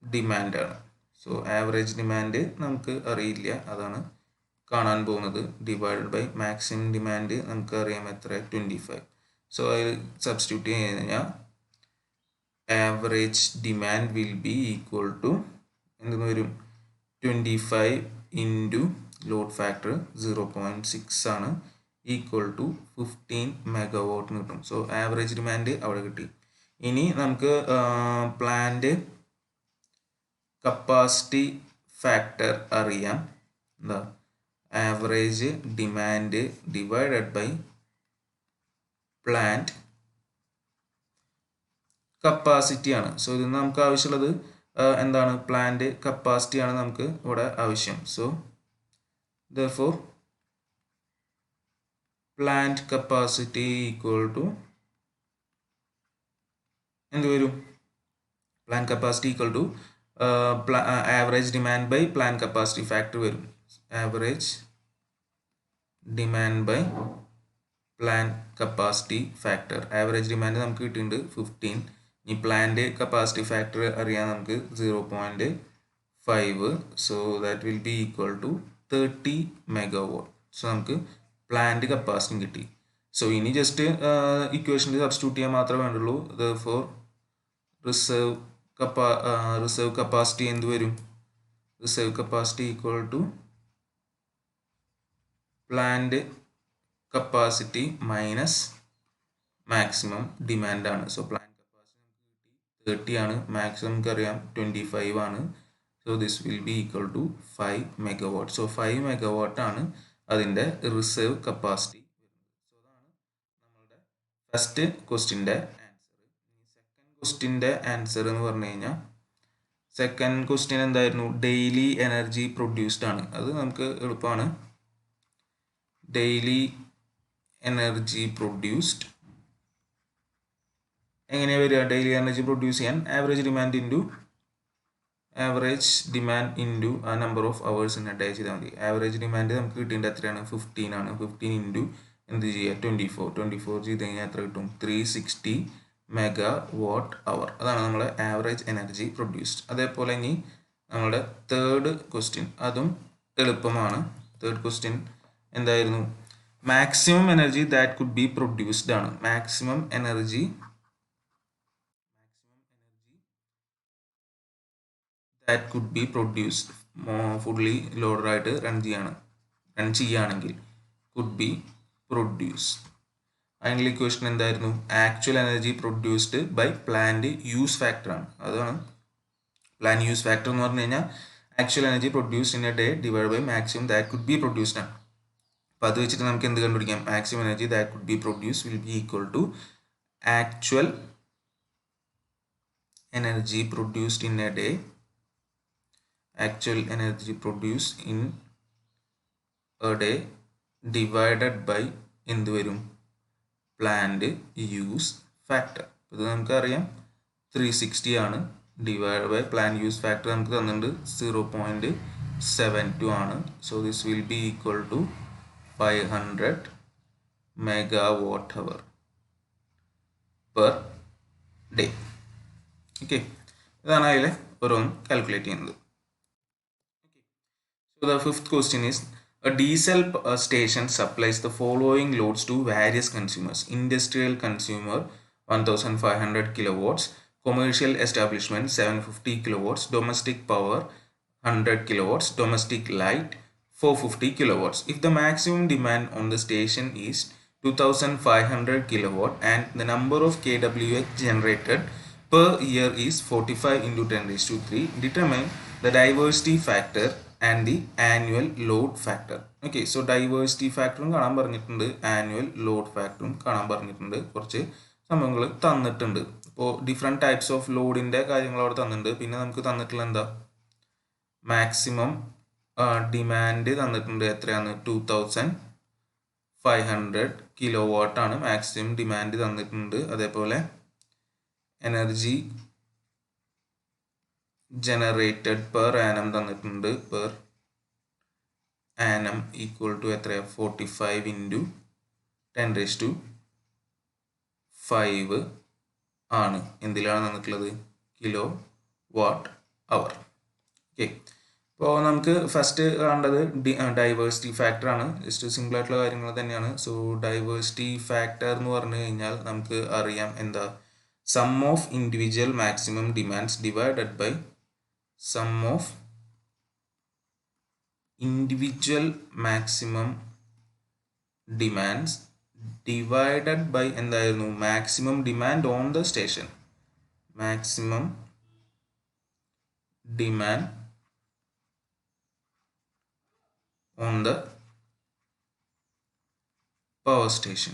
S1: ഡിമാൻഡ് ആണ്. സോ ആവറേജ് ഡിമാൻഡ് നമുക്ക് അറിയില്ല, അതാണ് കാണാൻ പോകുന്നത്. ഡിവൈഡഡ് ബൈ മാക്സിമം ഡിമാൻഡ് നമുക്ക് അറിയാം എത്ര? 25. സോ അതിൽ സബ്സ്റ്റിറ്റ്യൂട്ട് ചെയ്ത് കഴിഞ്ഞാൽ average demand will be equal to എന്തെന്ന് വരും? 25 ഇൻറ്റു ലോഡ് ഫാക്ടർ 0.6 ആണ്, ഈക്വൽ ടു 15 മെഗാവാട്ട് കിട്ടും. സോ ആവറേജ് ഡിമാൻഡ് അവിടെ കിട്ടി. ഇനി നമുക്ക് പ്ലാന്റ് കപ്പാസിറ്റി ഫാക്ടർ അറിയാം. എന്താ? Average demand divided by plant capacity ആണ്. സോ ഇതിന് നമുക്ക് ആവശ്യമുള്ളത് എന്താണ്? പ്ലാന്റ് കപ്പാസിറ്റി ആണ് നമുക്ക് ഇവിടെ ആവശ്യം. So therefore plant capacity equal to എന്ത് വരും? Plant capacity equal to average demand by plan capacity factor വരും. Average demand by plan capacity factor. Average demand നമുക്ക് കിട്ടിയിട്ടുണ്ട് 15. ഈ പ്ലാന്റ് കപ്പാസിറ്റി ഫാക്ടർ അറിയാൻ നമുക്ക് 0.5. So that will be equal to 30 megawatt. So നമുക്ക് plant capacity കിട്ടി. So ഇനി just ഇക്വേഷനിൽ സബ്സ്റ്റിറ്റ്യൂട്ട് ചെയ്യാൻ മാത്രമേ വേണ്ടുള്ളൂ. therefore റിസർവ് കപ്പാസിറ്റി എന്ത് വരും? Reserve capacity equal to plant capacity minus maximum demand ആണ്. സോ പ്ലാന്റ് കപ്പാസിറ്റി 30 ആണ്, മാക്സിമം നമുക്കറിയാം 25 ആണ്. So this will be equal to 5 megawatt. So 5 megawatt ആണ് അതിൻ്റെ റിസർവ് കപ്പാസിറ്റി. സോ അതാണ് നമ്മളുടെ ഫസ്റ്റ് ക്വസ്റ്റിൻ്റെ ആൻസർ. സെക്കൻഡ് ക്വസ്റ്റിൻ്റെ ആൻസർ എന്ന് പറഞ്ഞു കഴിഞ്ഞാൽ സെക്കൻഡ് ക്വസ്റ്റ്യൻ എന്തായിരുന്നു? ഡെയിലി എനർജി പ്രൊഡ്യൂസ്ഡ് ആണ്. അത് നമുക്ക് എളുപ്പമാണ്. ഡെയിലി എനർജി പ്രൊഡ്യൂസ്ഡ് എങ്ങനെയാണ് വരിക? ഡെയിലി എനർജി പ്രൊഡ്യൂസ് ചെയ്യാൻ ആവറേജ് ഡിമാൻഡ് ഇൻറ്റു ആ നമ്പർ ഓഫ് അവേഴ്സ് ഡേ ചെയ്താൽ മതി. ആവറേജ് ഡിമാൻഡ് നമുക്ക് കിട്ടേണ്ടത് എത്രയാണ്? 15 ആണ്. 15 ഇൻറ്റു എന്ത് ചെയ്യുക? 24 ചെയ്ത് കഴിഞ്ഞാൽ എത്ര കിട്ടും? 360 മെഗാവാട്ട് അവർ. അതാണ് നമ്മുടെ ആവറേജ് എനർജി പ്രൊഡ്യൂസ്ഡ്. അതേപോലെ ഇനി നമ്മുടെ തേർഡ് ക്വസ്റ്റ്യൻ, അതും എളുപ്പമാണ്. തേർഡ് ക്വസ്റ്റ്യൻ എന്തായിരുന്നു? Maximum energy that could be produced ആണ്. Maximum energy that could be produced fully loaded ആയിട്ട് റൺ ചെയ്യുകയാണെങ്കിൽ could be produced. അതിനുള്ള ഇക്വേഷൻ എന്തായിരുന്നു? Actual energy produced by plant use factor ആണ്. അതാണ് പ്ലാന്റ് യൂസ് ഫാക്ടർ എന്ന് പറഞ്ഞു കഴിഞ്ഞാൽ actual energy produced in a day divide by maximum that could be produced ആണ്. അപ്പോൾ അത് വെച്ചിട്ട് നമുക്ക് എന്ത് കണ്ടുപിടിക്കാം? Maximum energy that could B produce will be equal to actual energy produced in a day, actual energy produced in a day divided by എന്ത് വരും? Plant use factor. ഇത് നമുക്കറിയാം 360 ആണ്. Divide by plant use factor നമുക്ക് തന്നിട്ടുണ്ട് 0.72 ആണ്. So this will be equal to 500 megawatt hour per day. Okay, ഇതാണ് അതിലെ ഓരോന്നും കാൽക്കുലേറ്റ് ചെയ്യുന്നത്. So the fifth question is, a diesel station supplies the following loads to various consumers. Industrial consumer 1500 kilowatts, commercial establishment 750 kilowatts, domestic power 100 kilowatts, domestic light 450 kilowatts. If the maximum demand on the station is 2500 kilowatt and the number of kWh generated per year is 45 into 10 raised to 3, determine the diversity factor and the annual load factor. Okay, so diversity factor കാണാൻ പറഞ്ഞിട്ടുണ്ട്, annual load ഫാക്ടറും കാണാൻ പറഞ്ഞിട്ടുണ്ട്. കുറച്ച് സംഭവങ്ങൾ തന്നിട്ടുണ്ട്. ഇപ്പോൾ different types of ലോഡിൻ്റെ കാര്യങ്ങൾ അവിടെ തന്നിട്ടുണ്ട്. പിന്നെ നമുക്ക് തന്നിട്ടുള്ള എന്താ, മാക്സിമം ഡിമാൻഡ് തന്നിട്ടുണ്ട്. എത്രയാണ്? 2500 കിലോ വാട്ടാണ് മാക്സിമം ഡിമാൻഡ് തന്നിട്ടുണ്ട്. അതേപോലെ എനർജി ജനറേറ്റഡ് പെർ ആനം തന്നിട്ടുണ്ട്. പെർ ആനം ഈക്വൽ ടു എത്രയാണ്? 45 ഇൻറ്റു 10 raised to 5 ആണ്. എന്തിലാണ് തന്നിട്ടുള്ളത്? കിലോ വാട്ട് അവർ. ഓക്കെ, ഇപ്പോൾ നമുക്ക് ഫസ്റ്റ് കാണേണ്ടത് ഡൈവേഴ്സിറ്റി ഫാക്ടർ ആണ്. ജസ്റ്റ് സിമ്പിൾ ആയിട്ടുള്ള കാര്യങ്ങൾ തന്നെയാണ്. സോ ഡൈവേഴ്സിറ്റി ഫാക്ടർ എന്ന് പറഞ്ഞു കഴിഞ്ഞാൽ നമുക്ക് അറിയാം എന്താ, sum of individual maximum demands divided by sum of individual maximum demands divided by എന്തായിരുന്നു? Maximum demand on the station. Maximum demand on the power station.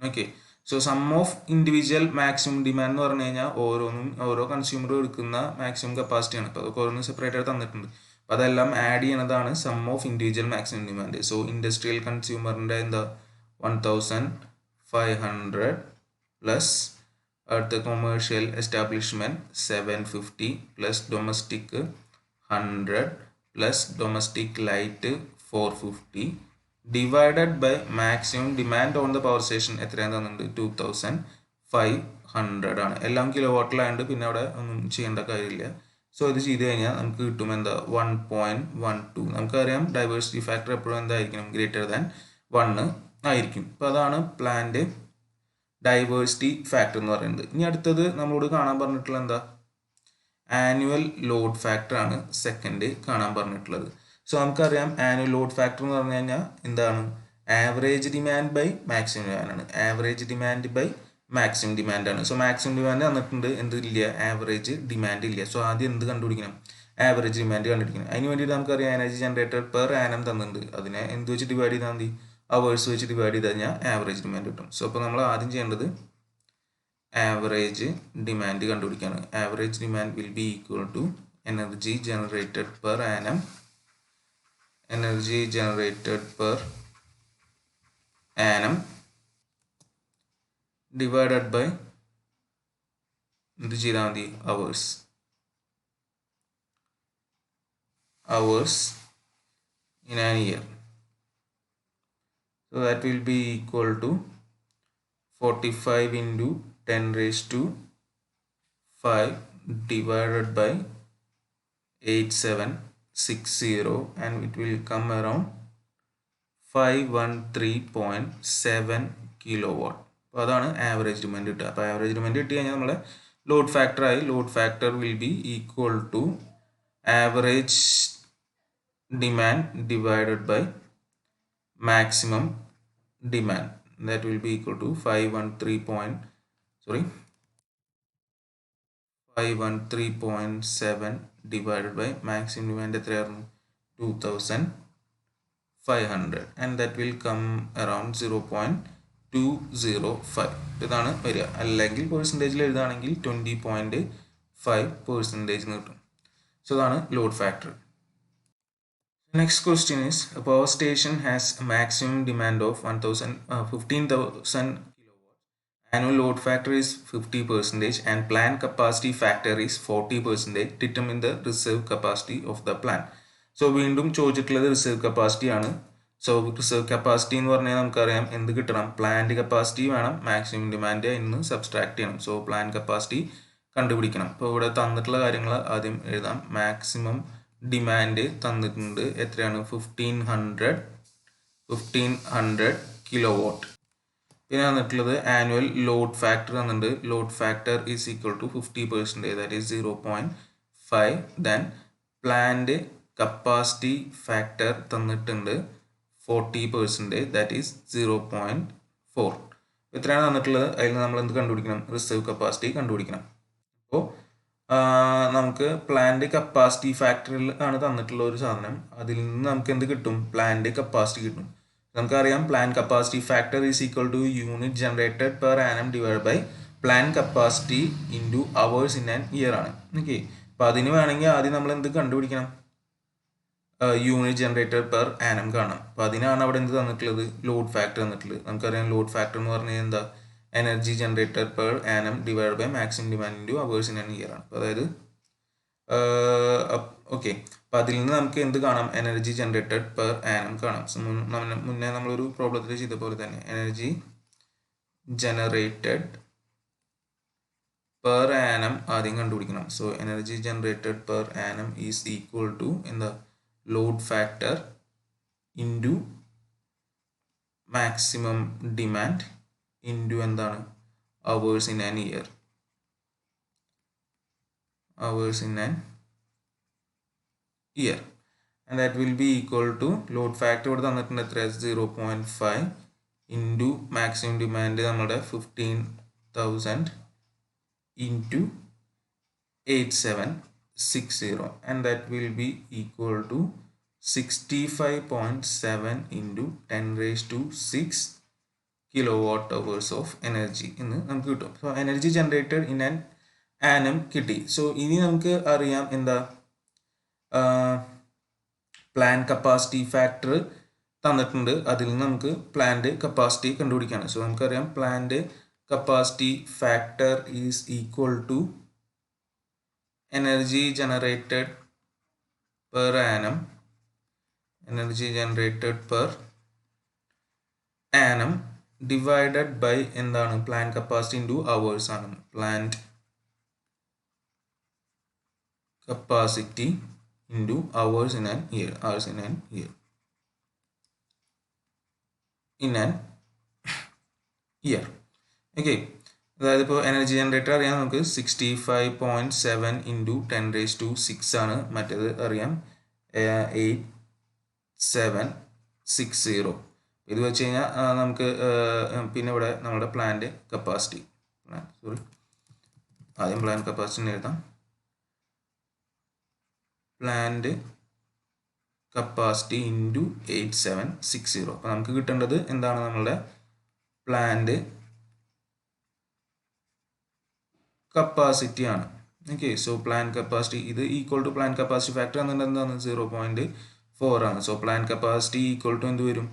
S1: Okay, so sum of individual maximum demand എന്ന് പറഞ്ഞു കഴിഞ്ഞാൽ ഓരോന്നും ഓരോ consumer എടുക്കുന്ന maximum കപ്പാസിറ്റിയാണ്. അപ്പോൾ അതൊക്കെ ഓരോന്നും സെപ്പറേറ്റ് ആയിട്ട് തന്നിട്ടുണ്ട്. അപ്പോൾ അതെല്ലാം ആഡ് ചെയ്യണതാണ് sum of individual maximum demand. So industrial കൺസ്യൂമറിൻ്റെ എന്താ 1500 പ്ലസ് അടുത്ത commercial establishment 750 plus domestic 100 plus domestic light 450 divided by maximum demand on the power station എത്രയാണ് തന്നിട്ടുണ്ട്? 2500 ആണ്. എല്ലാം കിലോ വാട്ടിലായതുകൊണ്ട് പിന്നെ അവിടെ ഒന്നും ചെയ്യേണ്ട കാര്യമില്ല. സോ ഇത് ചെയ്ത് കഴിഞ്ഞാൽ നമുക്ക് കിട്ടും എന്താ? 1.12. നമുക്കറിയാം ഡൈവേഴ്സിറ്റി ഫാക്ടർ എപ്പോഴും എന്തായിരിക്കണം? ഗ്രേറ്റർ ദാൻ 1 ആയിരിക്കും. അപ്പോൾ അതാണ് പ്ലാന്റ് ഡൈവേഴ്സിറ്റി ഫാക്ടർ എന്ന് പറയുന്നത്. ഇനി അടുത്തത് നമ്മളോട് കാണാൻ പറഞ്ഞിട്ടുള്ള എന്താ? ആനുവൽ ലോഡ് ഫാക്ടർ ആണ് സെക്കൻഡ് കാണാൻ പറഞ്ഞിട്ടുള്ളത്. സോ നമുക്കറിയാം ആനുവൽ ലോഡ് ഫാക്ടർ എന്ന് പറഞ്ഞു കഴിഞ്ഞാൽ എന്താണ്? Average demand by maximum demand ആണ്. Average demand by maximum demand ആണ്. സോ മാക്സിമം ഡിമാൻഡ് തന്നിട്ടുണ്ട്, എന്തില്ല? ആവറേജ് ഡിമാൻഡ് ഇല്ല. സോ ആദ്യം എന്ത് കണ്ടുപിടിക്കണം? ആവറേജ് ഡിമാൻഡ് കണ്ടുപിടിക്കണം. അതിന് വേണ്ടിയിട്ട് നമുക്കറിയാം എനർജി ജനറേറ്റഡ് പെർ ആനം തന്നിട്ടുണ്ട്. അതിനെ എന്ത് വെച്ച് ഡിവൈഡ് ചെയ്താൽ മതി? അവേഴ്സ് വെച്ച് ഡിവൈഡ് ചെയ്ത് കഴിഞ്ഞാൽ ആവറേജ് ഡിമാൻഡ് കിട്ടും. സോ അപ്പോൾ നമ്മൾ ആദ്യം ചെയ്യേണ്ടത് ആവറേജ് ഡിമാൻഡ് കണ്ടുപിടിക്കുകയാണ്. Average demand will be equal to energy generated per annum, energy generated per annum divided by എന്ത് ചെയ്താൽ മതി? Hours. Hours in an year. So that will be equal to 45 into 10 raised to 5 divided by 8760 and it will come around 513.7 kilowatt. അപ്പോൾ അതാണ് average demand കിട്ടുക. അപ്പോൾ average demand കിട്ടി കഴിഞ്ഞാൽ നമ്മളെ ലോഡ് ഫാക്ടർ ആയി. Load factor will be equal to average demand divided by maximum demand, that will be equal to 513 513.7 divided by maximum demand എത്രയായിരുന്നു 2500 and that will come around 0.205 ഇതാണ് വരിക. അല്ലെങ്കിൽ പെർസെൻറ്റേജിൽ എഴുതുകയാണെങ്കിൽ 20.5% കിട്ടും. സോ ഇതാണ് load factor. Next question is, a power station has a maximum demand of 15,000 kilowatts. Annual load factor is 50% and plant capacity factor is 40%. Determine the reserve capacity of the plant. So വീണ്ടും ചോദിച്ചിട്ടുള്ളത് reserve capacity ആണ്. So reserve capacity എന്ന് പറഞ്ഞാൽ നമുക്കറിയാം എന്ത് കിട്ടണം, plant capacity വേണം, maximum demand ഇന്ന് സബ്സ്ട്രാക്ട് ചെയ്യണം. സോ പ്ലാന്റ് കപ്പാസിറ്റി കണ്ടുപിടിക്കണം. അപ്പോൾ ഇവിടെ തന്നിട്ടുള്ള കാര്യങ്ങൾ ആദ്യം എഴുതാം. മാക്സിമം ഡിമാൻഡ് തന്നിട്ടുണ്ട്, എത്രയാണ് 1500 കിലോ വാട്ട്. പിന്നെ തന്നിട്ടുള്ളത് ആനുവൽ ലോഡ് ഫാക്ടർ തന്നിട്ടുണ്ട്. Load factor is equal to 50%, that is 0.5. Then plant capacity factor തന്നിട്ടുണ്ട് 40%, ദാറ്റ് ഈസ് 0.4. ഇത്രയാണ് തന്നിട്ടുള്ളത്. അതിൽ നമ്മൾ എന്ത് കണ്ടുപിടിക്കണം, റിസർവ് കപ്പാസിറ്റി കണ്ടുപിടിക്കണം. അപ്പോൾ നമുക്ക് പ്ലാന്റ് കപ്പാസിറ്റി ഫാക്ടറിൽ ആണ് തന്നിട്ടുള്ള ഒരു സാധനം. അതിൽ നിന്ന് നമുക്ക് എന്ത് കിട്ടും, പ്ലാന്റ് കപ്പാസിറ്റി കിട്ടും. നമുക്കറിയാം plant capacity factor is equal to unit generated per annum divide by plant capacity into hours in an year ആണ്. ഓക്കെ, അപ്പോൾ അതിന് വേണമെങ്കിൽ ആദ്യം നമ്മൾ എന്ത് കണ്ടുപിടിക്കണം, യൂണിറ്റ് ജനറേറ്റഡ് പെർ ആനം കാണാം. അപ്പോൾ അതിനാണ് അവിടെ എന്ത് തന്നിട്ടുള്ളത്, ലോഡ് ഫാക്ടർ തന്നിട്ടുള്ളത്. നമുക്കറിയാം ലോഡ് ഫാക്ടർ എന്ന് പറഞ്ഞാൽ എന്താ, energy generated per annum divide by maximum demand into hours in an year ആണ്. അപ്പോൾ അതായത് ഓക്കെ, അപ്പോൾ അതിൽ നിന്ന് നമുക്ക് എന്ത് കാണാം, എനർജി ജനറേറ്റഡ് പെർ ആനം കാണാം. മുന്നേ നമ്മളൊരു പ്രോബ്ലത്തിൽ ചെയ്ത പോലെ തന്നെ എനർജി ജനറേറ്റഡ് പെർ ആനം ആദ്യം കണ്ടുപിടിക്കണം. So energy generated per annum is equal to എന്താ, load factor into maximum demand into എന്താണ്, hours in an year. hours in an year, and that will be equal to load factor ഇവിടെ തന്നിട്ടുണ്ട് എത്ര, 0.5 into maximum demand നമ്മുടെ 15,000 into 8760, and that will be equal to 65.7 into 10 raised to 6 kilowatt hours of energy എന്ന് നമുക്ക് കിട്ടും. So energy generated in an annum കിട്ടി. So ഇനി നമുക്ക് അറിയാം എന്താ, പ്ലാന്റ് കപ്പാസിറ്റി ഫാക്ടർ തന്നിട്ടുണ്ട്. അതിൽ നിന്ന് നമുക്ക് പ്ലാന്റ് കപ്പാസിറ്റി കണ്ടുപിടിക്കാണ്. സോ നമുക്കറിയാം plant capacity factor is equal to energy generated per annum, energy generated per annum divided by എന്താണ്, പ്ലാന്റ് കപ്പാസിറ്റി ഇൻറ്റു അവേഴ്സ് ആണ്. Plant capacity into hours in an year, hours in an year, in an year. Okay, അതായത് ഇപ്പോൾ energy generator അറിയാം നമുക്ക് 65.7 into 10 raised to 6 ആണ്. മറ്റേത് അറിയാം 8760. ഇത് വെച്ച് കഴിഞ്ഞാൽ നമുക്ക് പിന്നെ ഇവിടെ നമ്മുടെ പ്ലാന്റ് കപ്പാസിറ്റി, ആദ്യം പ്ലാന്റ് കപ്പാസിറ്റി എഴുതാം. Plant capacity into 8760. അപ്പോൾ നമുക്ക് കിട്ടേണ്ടത് എന്താണ്, നമ്മളുടെ പ്ലാന്റ് കപ്പാസിറ്റി ആണ്. ഓക്കെ, സോ പ്ലാന്റ് കപ്പാസിറ്റി ഇത് equal to plant capacity factor എന്നുള്ളത് എന്താണ്, 0.4 ആണ്. So plant capacity equal to എന്ത് വരും,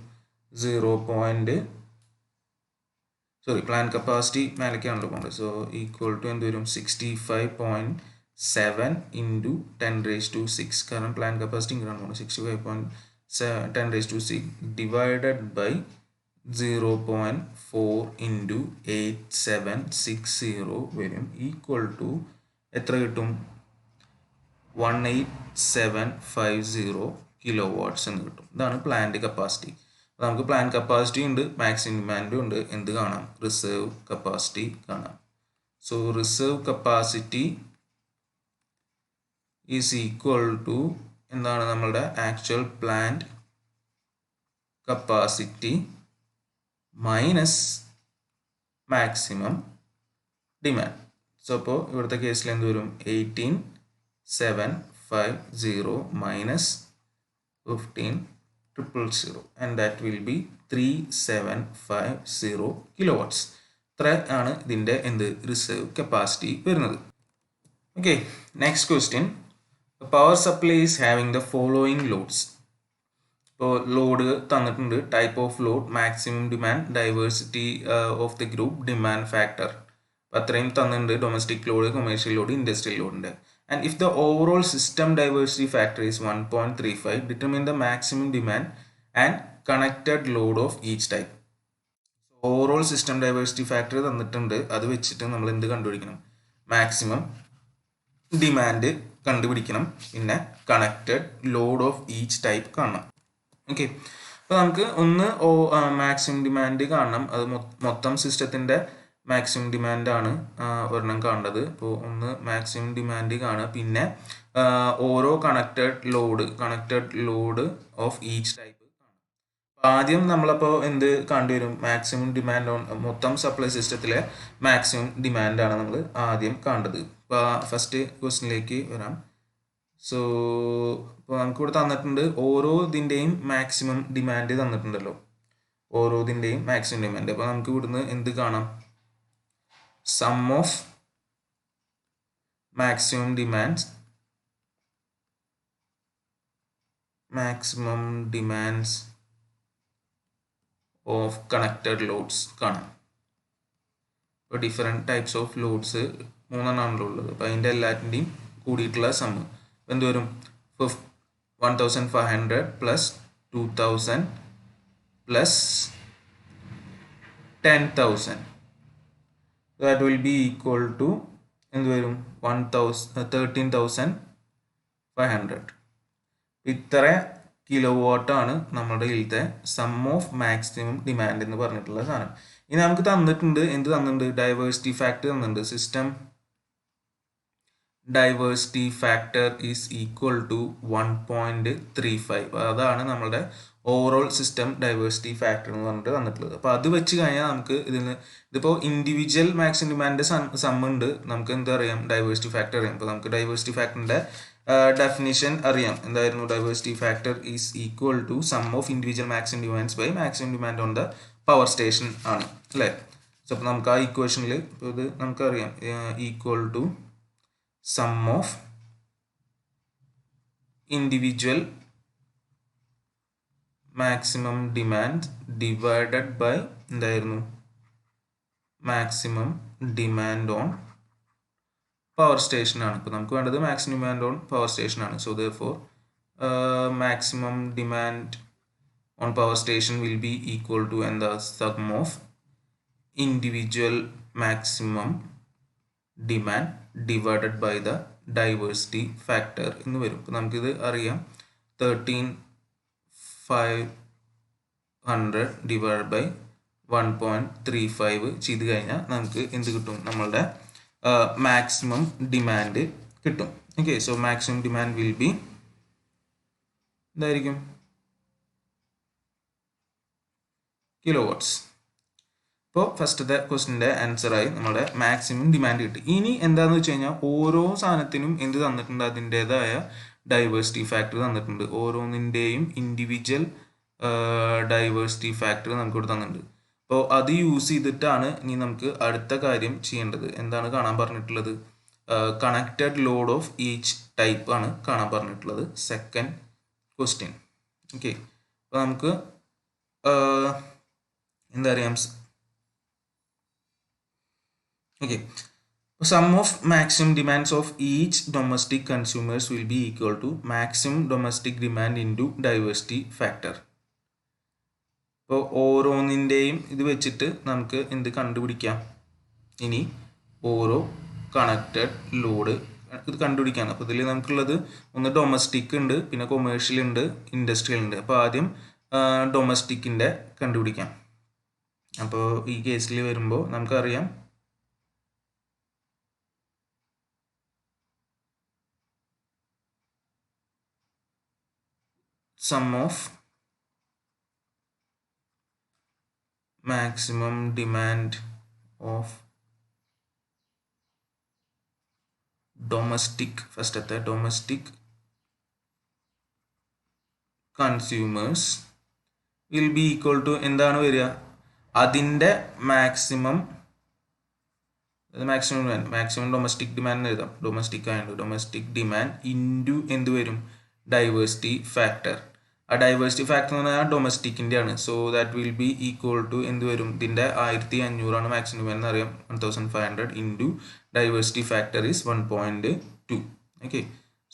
S1: പ്ലാന്റ് കപ്പാസിറ്റി മേലേക്കാണല്ലോ പോകേണ്ടത്. സോ ഈക്വൽ ടു എന്ത് വരും, 65.7 into 10 raised to 6, കാരണം പ്ലാന്റ് കപ്പാസിറ്റി ഇങ്ങനെയാണ് പോകുന്നത്. 65.7 10 raised to 6 divided by 0.4 into 8760 വരും, ഈക്വൽ ടു എത്ര കിട്ടും, 18750 കിലോ വാട്ട്സ് എന്ന് കിട്ടും. ഇതാണ് പ്ലാന്റ് കപ്പാസിറ്റി. നമുക്ക് പ്ലാന്റ് കപ്പാസിറ്റി ഉണ്ട്, മാക്സിമം ഡിമാൻഡും ഉണ്ട്. എന്ത് കാണാം, റിസർവ് കപ്പാസിറ്റി കാണാം. So reserve capacity is equal to എന്താണ്, നമ്മളുടെ actual plant capacity minus maximum demand. So അപ്പോൾ ഇവിടുത്തെ കേസിൽ എന്ത് വരും 18750 minus 15000 and that will be 3750 kilowatts. ഇത്ര ആണ് ഇതിൻ്റെ എന്ത് റിസർവ് കപ്പാസിറ്റി വരുന്നത്. Okay, next question. Power supply is having the following loads. ഇപ്പോൾ ലോഡ് തന്നിട്ടുണ്ട്, type of load, maximum demand, diversity of the group, demand factor. അപ്പോൾ അത്രയും തന്നിട്ടുണ്ട്, domestic load, commercial load, industrial ലോഡിൻ്റെ. And if the overall system diversity factor is 1.35, determine the maximum demand and connected load of each type. Overall system diversity factor തന്നിട്ടുണ്ട്, അത് വെച്ചിട്ട് നമ്മൾ എന്ത് കണ്ടുപിടിക്കണം? മാക്സിമം ഡിമാൻഡ് കണ്ടുപിടിക്കണം, പിന്നെ connected load of each type കാണണം. ഓക്കെ, അപ്പോൾ നമുക്ക് ഒന്ന് മാക്സിമം ഡിമാൻഡ് കാണണം. അത് മൊത്തം സിസ്റ്റത്തിൻ്റെ മാക്സിമം ഡിമാൻഡാണ് ഒരെണ്ണം കാണേണ്ടത്. അപ്പോൾ ഒന്ന് മാക്സിമം ഡിമാൻഡ് കാണുക, പിന്നെ ഓരോ connected load of each type കാണും. ആദ്യം നമ്മളപ്പോൾ എന്ത് കണ്ടുവരും? മാക്സിമം ഡിമാൻഡ് ഓൺ മൊത്തം സപ്ലൈ സിസ്റ്റത്തിലെ മാക്സിമം ഡിമാൻഡാണ് നമ്മൾ ആദ്യം കണ്ടത്. അപ്പോൾ ഫസ്റ്റ് ക്വസ്റ്റ്യനിലേക്ക് വരാം. സോ ഇപ്പോൾ നമുക്കിവിടെ തന്നിട്ടുണ്ട് ഓരോ ഇതിൻ്റെയും മാക്സിമം ഡിമാൻഡ് തന്നിട്ടുണ്ടല്ലോ, ഓരോ ഇതിൻ്റെയും മാക്സിമം ഡിമാൻഡ്. അപ്പോൾ നമുക്ക് ഇവിടുന്ന് എന്ത് കാണാം? Sum of maximum demands of connected loads കാണാം. ഇപ്പോൾ ഡിഫറെൻറ്റ് ടൈപ്സ് ഓഫ് ലോഡ്സ് മൂന്നെണ്ണമാണല്ലോ ഉള്ളത്. അപ്പോൾ അതിൻ്റെ എല്ലാറ്റിൻ്റെയും കൂടിയിട്ടുള്ള സമ്മ് എന്ത് വരും? 1500 plus 2000 plus 10,000. That will be equal to എന്ത് വരും? 13,500. ഇത്ര കിലോ വാട്ടാണ് നമ്മുടെ ഇതിലത്തെ സം ഓഫ് മാക്സിമം ഡിമാൻഡ് എന്ന് പറഞ്ഞിട്ടുള്ള സാധനം. ഇനി നമുക്ക് തന്നിട്ടുണ്ട്, എന്ത് തന്നിട്ടുണ്ട്? ഡൈവേഴ്സിറ്റി ഫാക്ടർ തന്നിട്ടുണ്ട്. System diversity factor is equal to 1.35. അതാണ് നമ്മുടെ ഓവറോൾ സിസ്റ്റം ഡൈവേഴ്സിറ്റി ഫാക്ടർ എന്ന് പറഞ്ഞിട്ട് തന്നിട്ടുള്ളത്. അപ്പോൾ അത് വെച്ച് കഴിഞ്ഞാൽ നമുക്ക് ഇതിപ്പോൾ ഇൻഡിവിജ്വൽ മാക്സിമം ഡിമാൻഡ് സമ്മുണ്ട്, നമുക്ക് എന്താ അറിയാം? ഡൈവേഴ്സിറ്റി ഫാക്ടർ അറിയാം. അപ്പോൾ നമുക്ക് ഡൈവേഴ്സിറ്റി ഫാക്ടറിൻ്റെ ഡെഫിനിഷൻ അറിയാം. എന്തായിരുന്നു? Diversity factor is equal to sum of individual maximum demands by maximum demand on the power station ആണ്, അല്ലേ? സോ അപ്പോൾ നമുക്ക് ആ ഇക്വേഷനിൽ ഇപ്പോൾ ഇത് നമുക്കറിയാം, equal to sum of individual maximum demand divided by എന്തായിരുന്നു? Maximum demand on power station ആണ്. ഇപ്പോൾ നമുക്ക് വേണ്ടത് maximum demand on power station ആണ്. So therefore maximum demand on power station will be equal to and the sum of individual maximum demand divided by the diversity factor എന്ന് വരും. ഇപ്പോൾ നമുക്കിത് അറിയാം, 13,500 divided by 1.35 ചെയ്ത് കഴിഞ്ഞാൽ നമുക്ക് എന്ത് കിട്ടും? നമ്മളുടെ മാക്സിമം ഡിമാൻഡ് കിട്ടും. Okay, so maximum demand will be എന്തായിരിക്കും? Kilo watts. ഇപ്പോൾ ഫസ്റ്റത്തെ ക്വസ്റ്റിൻ്റെ ആൻസറായി നമ്മുടെ മാക്സിമം ഡിമാൻഡ് കിട്ടി. ഇനി എന്താണെന്ന് വെച്ച് കഴിഞ്ഞാൽ ഓരോ സാധനത്തിനും എന്ത് തന്നിട്ടുണ്ട്? അതിൻ്റേതായ ഡൈവേഴ്സിറ്റി ഫാക്ടർ തന്നിട്ടുണ്ട്. ഓരോന്നിൻ്റെയും ഇൻഡിവിജ്വൽ ഡൈവേഴ്സിറ്റി ഫാക്ടർ നമുക്കിവിടെ തന്നിട്ടുണ്ട്. അപ്പോൾ അത് യൂസ് ചെയ്തിട്ടാണ് ഇനി നമുക്ക് അടുത്ത കാര്യം ചെയ്യേണ്ടത്. എന്താണ് കാണാൻ പറഞ്ഞിട്ടുള്ളത്? Connected load of each type ആണ് കാണാൻ പറഞ്ഞിട്ടുള്ളത്, സെക്കൻഡ് ക്വസ്റ്റ്യൻ. ഓക്കെ, അപ്പോൾ നമുക്ക് എന്താ അറിയാം? Okay, sum of maximum demands of each domestic consumers will be equal to maximum domestic demand into diversity factor. ഇപ്പോൾ ഓരോന്നിൻ്റെയും ഇത് വെച്ചിട്ട് നമുക്ക് എന്ത് കണ്ടുപിടിക്കാം? ഇനി ഓരോ കണക്റ്റഡ് ലോഡ് ഇത് കണ്ടുപിടിക്കാണ്. അപ്പോൾ ഇതിൽ നമുക്കുള്ളത് ഒന്ന് ഡൊമസ്റ്റിക് ഉണ്ട്, പിന്നെ കൊമേഴ്ഷ്യൽ ഉണ്ട്, ഇൻഡസ്ട്രിയൽ ഉണ്ട്. അപ്പോൾ ആദ്യം ഡൊമസ്റ്റിക്കിൻ്റെ കണ്ടുപിടിക്കാം. അപ്പോൾ ഈ കേസിൽ വരുമ്പോൾ നമുക്കറിയാം sum of maximum demand of domestic ഫസ്റ്റത്തെ domestic consumers will be equal to എന്താണ് വരിക, അതിൻ്റെ മാക്സിമം ഡൊമസ്റ്റിക് ഡിമാൻഡ് എഴുതാം, ഡൊമസ്റ്റിക് ആയതുകൊണ്ട് ഡൊമസ്റ്റിക് ഡിമാൻഡ് ഇൻറ്റു എന്ത് വരും, ഡൈവേഴ്സിറ്റി ഫാക്ടർ. ആ ഡൈവേഴ്സിറ്റി ഫാക്ടർ എന്ന് പറഞ്ഞാൽ ഡൊമസ്റ്റിക്കിൻ്റെ ആണ്. So that will be equal to എന്ത് വരും, ഇതിൻ്റെ 1500 മാക്സിമം ഡിമാൻഡ് എന്ന് അറിയാം, 1500 into diversity factor is 1.2. Okay,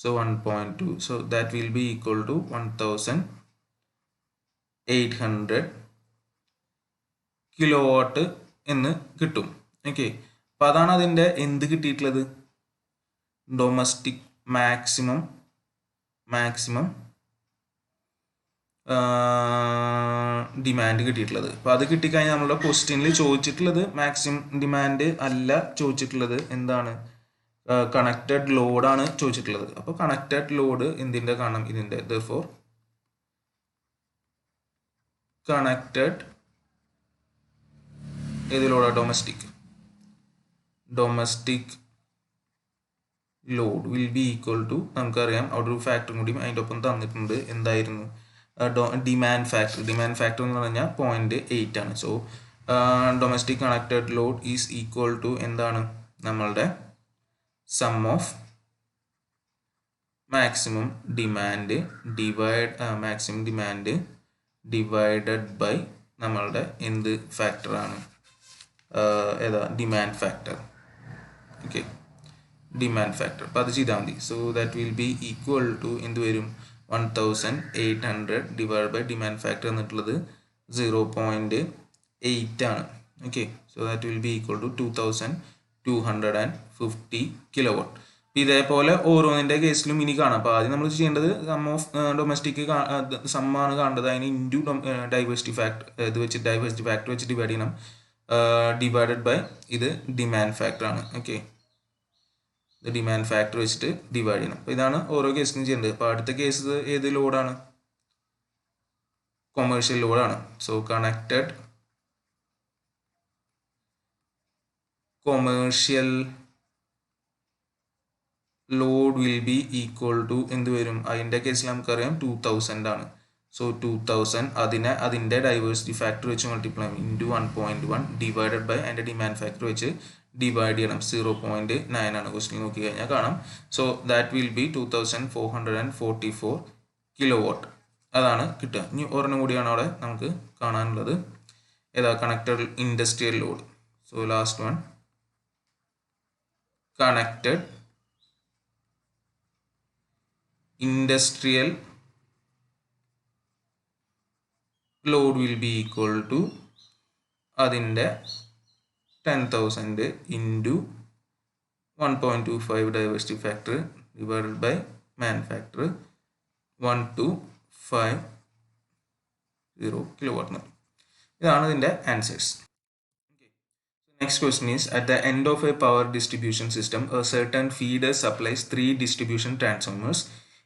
S1: so 1.2, so that will be equal to 1800 kilo watt എന്ന് കിട്ടും. ഓക്കെ, അപ്പോൾ അതാണ് അതിൻ്റെ എന്ത് കിട്ടിയിട്ടുള്ളത്, ഡൊമസ്റ്റിക് മാക്സിമം ഡിമാൻഡ് കിട്ടിയിട്ടുള്ളത്. അപ്പോൾ അത് കിട്ടിക്കഴിഞ്ഞാൽ നമ്മളുടെ ക്വസ്റ്റ്യനിൽ ചോദിച്ചിട്ടുള്ളത് മാക്സിമം ഡിമാൻഡ് അല്ല ചോദിച്ചിട്ടുള്ളത്, എന്താണ് കണക്റ്റഡ് ലോഡാണ് ചോദിച്ചിട്ടുള്ളത്. അപ്പോൾ കണക്റ്റഡ് ലോഡ് എന്തിൻ്റെ കാണണം, ഇതിൻ്റെ. therefore കണക്റ്റഡ് ഏത് ലോഡാണ്, domestic load will be equal to, നമുക്കറിയാം അവിടെ ഒരു ഫാക്ടറും കൂടി അതിൻ്റെ ഒപ്പം തന്നിട്ടുണ്ട്, എന്തായിരുന്നു, ഡിമാൻഡ് ഫാക്ടർ എന്ന് പറഞ്ഞാൽ 0.8 ആണ്. So domestic connected load is equal to എന്താണ്, നമ്മളുടെ sum of maximum demand divided by നമ്മളുടെ എന്ത് ഫാക്ടറാണ്, ഏതാ, demand factor. Okay, demand factor. അപ്പോൾ അത് ചെയ്താൽ മതി. So that will be equal to എന്ത് വരും, 1800 ഡിവൈഡ് ബൈ ഡിമാൻഡ് ഫാക്ടർ എന്നിട്ടുള്ളത് 0.8 ആണ്. Okay, so that will be equal to 2250 kilowatt. ഇതേപോലെ ഓരോന്നിൻ്റെ കേസിലും ഇനി കാണാം. അപ്പോൾ ആദ്യം നമ്മൾ ചെയ്യേണ്ടത് സം ഓഫ് ഡൊമസ്റ്റിക് സമ്മാണ് കാണേണ്ടത്, അതിന് ഇൻറ്റു ഡൈവേഴ്സിറ്റി ഫാക്ടർ ഇത് വെച്ച് ഡൈവേഴ്സിറ്റി ഫാക്ടർ വെച്ച് ഡിവൈഡ് ചെയ്യണം, ഡിവൈഡഡ് ബൈ ഇത് ഡിമാൻഡ് ഫാക്ടർ ആണ്. ഓക്കെ, ഇത് ഡിമാൻഡ് ഫാക്ടർ വെച്ചിട്ട് ഡിവൈഡ് ചെയ്യണം. അപ്പോൾ ഇതാണ് ഓരോ കേസിനും ചെയ്യേണ്ടത്. അപ്പോൾ അടുത്ത കേസ് ഏത് ലോഡാണ്, കൊമേഴ്ഷ്യൽ ലോഡാണ്. So connected commercial load will be equal to എന്ത് വരും, അതിൻ്റെ കേസിൽ നമുക്കറിയാം 2000 ആണ്. സോ 2000 അതിൻ്റെ ഡൈവേഴ്സിറ്റി ഫാക്ടർ വെച്ച് മൾട്ടിപ്ലൈ ഇൻറ്റു 1.1 ഡിവൈഡഡ് ബൈ അതിൻ്റെ ഡിമാൻഡ് ഫാക്ടർ വെച്ച് ഡിവൈഡ് ചെയ്യണം. 0.9 ആണ് ക്വസ്റ്റ്യൻ നോക്കി കഴിഞ്ഞാൽ കാണാം. So that will be 2444 kilowatt. അതാണ് കിട്ടുക. ഇനി ഒരെണ്ണം കൂടിയാണ് അവിടെ നമുക്ക് കാണാനുള്ളത്, ഏതാ, connected industrial load. So last one, connected industrial load will be equal to അതിൻ്റെ 10,000 into 1.25 diversity factor divided by man factor 1250 kilowatt. ഇതാണ് ഇതിൻ്റെ answers. Next question is, at the end of a power distribution system, a certain feeder supplies 3 distribution transformers,